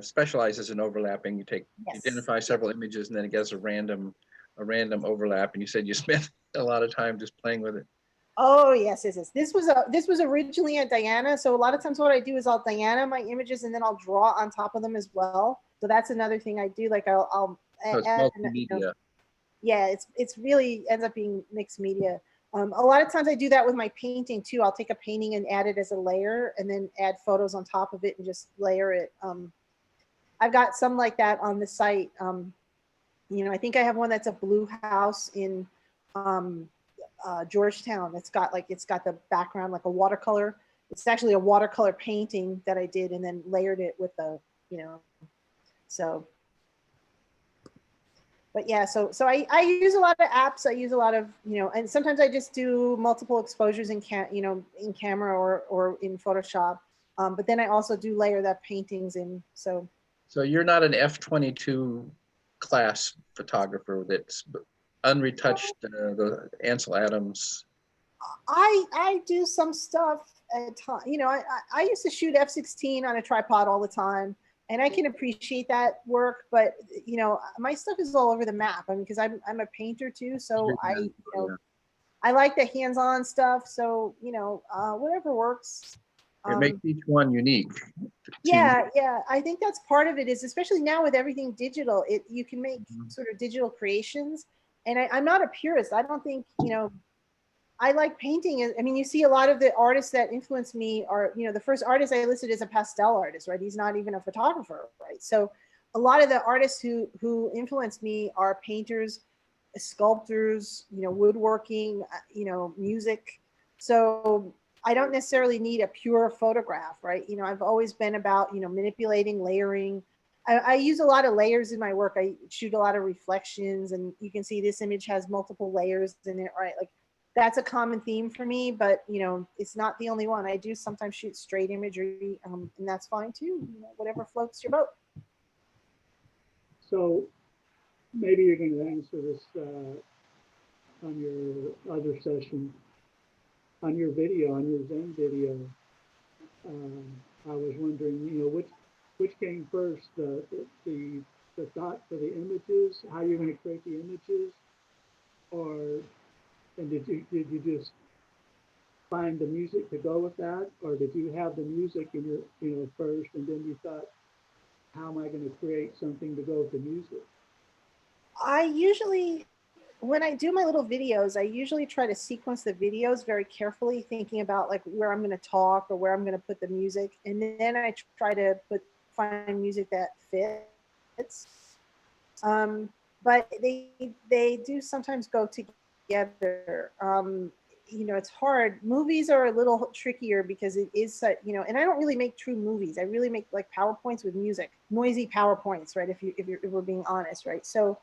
specializes in overlapping. You Yes. identify several images and then it gets a random overlap. And you said you spent a lot of time just playing with it. Oh yes, yes, yes. This was originally a Diana. So a lot of times what I do is I'll Diana my images and then I'll draw on top of them as well. So that's another thing I do. Like I'll So it's add, multimedia. yeah, it's really ends up being mixed media. A lot of times I do that with my painting too. I'll take a painting and add it as a layer and then add photos on top of it and just layer it. I've got some like that on the site. You know, I think I have one that's a blue house in Georgetown. It's got the background like a watercolor. It's actually a watercolor painting that I did and then layered it with the, you know, so. But yeah, so I use a lot of apps. I use a lot of, you know, and sometimes I just do multiple exposures in in camera or in Photoshop. But then I also do layer that paintings in. So you're not an F-22 class photographer that's unretouched, the Ansel Adams. I do some stuff at time. You know, I used to shoot F-16 on a tripod all the time. And I can appreciate that work, but you know, my stuff is all over the map. I mean, because I'm a painter too, so I like the hands-on stuff. So you know, whatever works. It makes each one unique. Yeah, yeah. I think that's part of it. Is especially now with everything digital, you can make sort of digital creations. And I'm not a purist. I don't think, you know. I like painting. I mean, you see a lot of the artists that influence me are, you know, the first artist I listed is a pastel artist, right? He's not even a photographer, right? So a lot of the artists who influenced me are painters, sculptors, you know, woodworking, you know, music. So I don't necessarily need a pure photograph, right? You know, I've always been about, you know, manipulating, layering. I use a lot of layers in my work. I shoot a lot of reflections, and you can see this image has multiple layers in it, right? Like, that's a common theme for me, but you know, it's not the only one. I do sometimes shoot straight imagery, and that's fine too. You know, whatever floats your boat. So maybe you're going to answer this on your other session. On your video, on your Zen video, I was wondering, you know, which came first, the thought for the images, how you're going to create the images, and did you just find the music to go with that, or did you have the music in your, you know, first, and then you thought, how am I going to create something to go with the music? I usually, when I do my little videos, I usually try to sequence the videos very carefully, thinking about like where I'm going to talk or where I'm going to put the music, and then I try to find music that fits. But they do sometimes go together. You know, it's hard. Movies are a little trickier because it is such, you know, and I don't really make true movies. I really make like PowerPoints with music, noisy PowerPoints, right? If we're being honest, right? So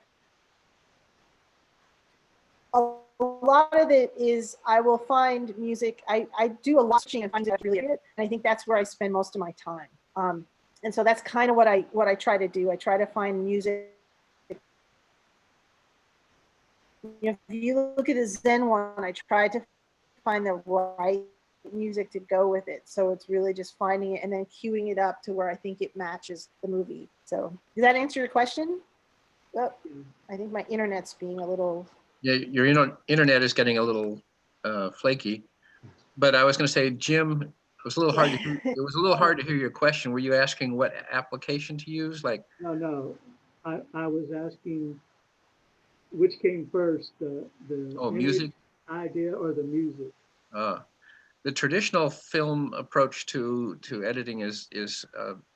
a lot of it is I will find music. I do a lot of searching and find it really good, and I think that's where I spend most of my time. And so that's kind of what I try to do. I try to find music. You know, if you look at the Zen one, I tried to find the right music to go with it. So it's really just finding it and then queuing it up to where I think it matches the movie. So does that answer your question? Oh, I think my internet's being a little. Yeah, your internet is getting a little flaky. But I was going to say, Jim, it was a little hard to hear, it was a little hard to hear your question. Were you asking what application to use? Like, No, I was asking which came first, the music idea or the music? The traditional film approach to editing is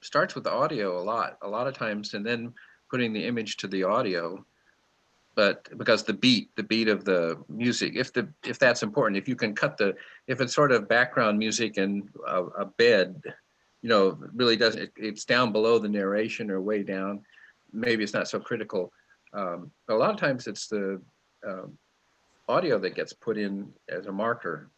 starts with the audio a lot of times, and then putting the image to the audio. But because the beat of the music, if that's important, if you can cut if it's sort of background music and a bed, you know, really doesn't, it's down below the narration or way down, maybe it's not so critical. A lot of times it's the audio that gets put in as a marker.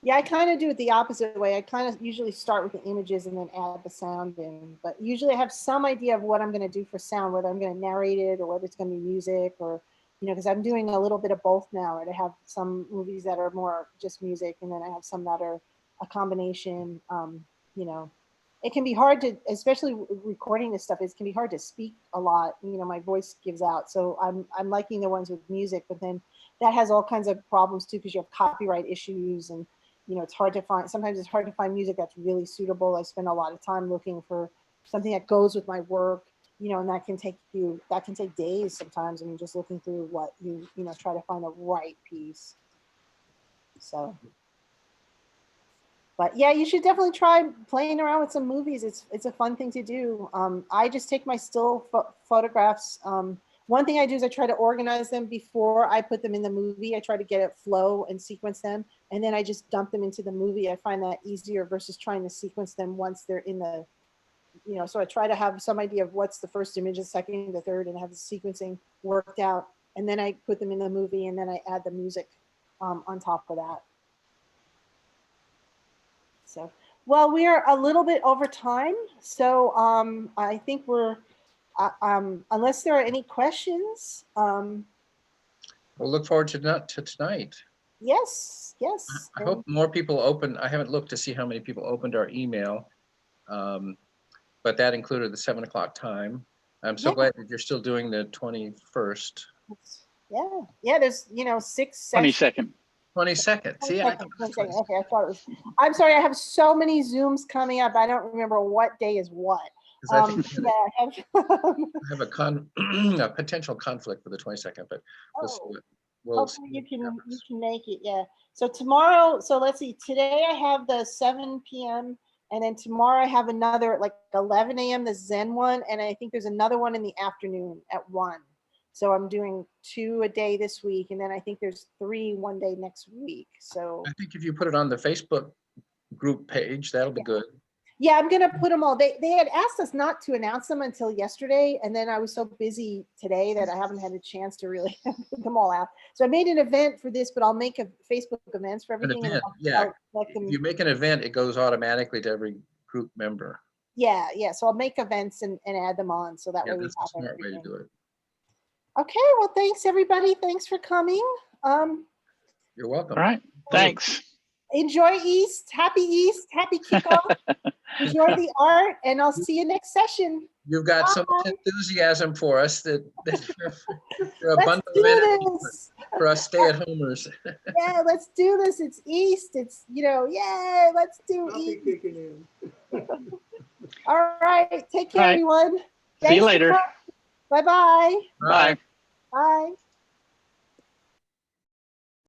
Yeah, I kind of do it the opposite way. I kind of usually start with the images and then add the sound in. But usually I have some idea of what I'm going to do for sound, whether I'm going to narrate it or whether it's going to be music, or, you know, because I'm doing a little bit of both now. Right? I have some movies that are more just music, and then I have some that are a combination. You know, it can be hard to, especially recording this stuff, it can be hard to speak a lot. You know, my voice gives out. So I'm liking the ones with music, but then that has all kinds of problems too, because you have copyright issues, and you know, it's hard to find, sometimes it's hard to find music that's really suitable. I spend a lot of time looking for something that goes with my work, you know, and that can take days sometimes. I mean, just looking through what you know, try to find the right piece. So, but yeah, you should definitely try playing around with some movies. It's a fun thing to do. I just take my still photographs. One thing I do is I try to organize them before I put them in the movie. I try to get it flow and sequence them, and then I just dump them into the movie. I find that easier versus trying to sequence them once they're in the, you know, so I try to have some idea of what's the first image, the second, the third, and have the sequencing worked out. And then I put them in the movie, and then I add the music on top of that. So, well, we are a little bit over time. So I think we're, unless there are any questions. We'll look forward to tonight. Yes, yes. I hope more people open. I haven't looked to see how many people opened our email, but that included the 7 o'clock time. I'm so glad that you're still doing the 21st. Yeah, there's, you know, 6 sessions. 22nd. 22nd. See, 22nd. Okay, I thought it was. I'm sorry, I have so many Zooms coming up. I don't remember what day is what. I think I have a potential conflict for the 22nd, but we'll see. Hopefully you can make it. Yeah. So tomorrow, so let's see. Today I have the 7 p.m. and then tomorrow I have another like 11 a.m. the Zen one, and I think there's another one in the afternoon at 1. So I'm doing 2 a day this week, and then I think there's 3 one day next week. So I think if you put it on the Facebook group page, that'll be good. Yeah, I'm gonna put them all. They had asked us not to announce them until yesterday, and then I was so busy today that I haven't had a chance to really put them all out. So I made an event for this, but I'll make a Facebook events for everything. An event, yeah. If you make an event, it goes automatically to every group member. Yeah. So I'll make events and add them on, so that way we that's have a smart way everything. to do it. Okay, well, thanks everybody. Thanks for coming. You're welcome. All right. Thanks. Enjoy East. Happy East. Happy kickoff. Enjoy the art, and I'll see you next session. You've got so much enthusiasm for us that you're a Let's bundle do of energy this. for us stay-at-homers. Yeah, let's do this. It's East. It's, you know, yay, let's do I'll be East. kicking in. All right. Take care, All right. everyone. See you later. Bye-bye. Bye. Bye.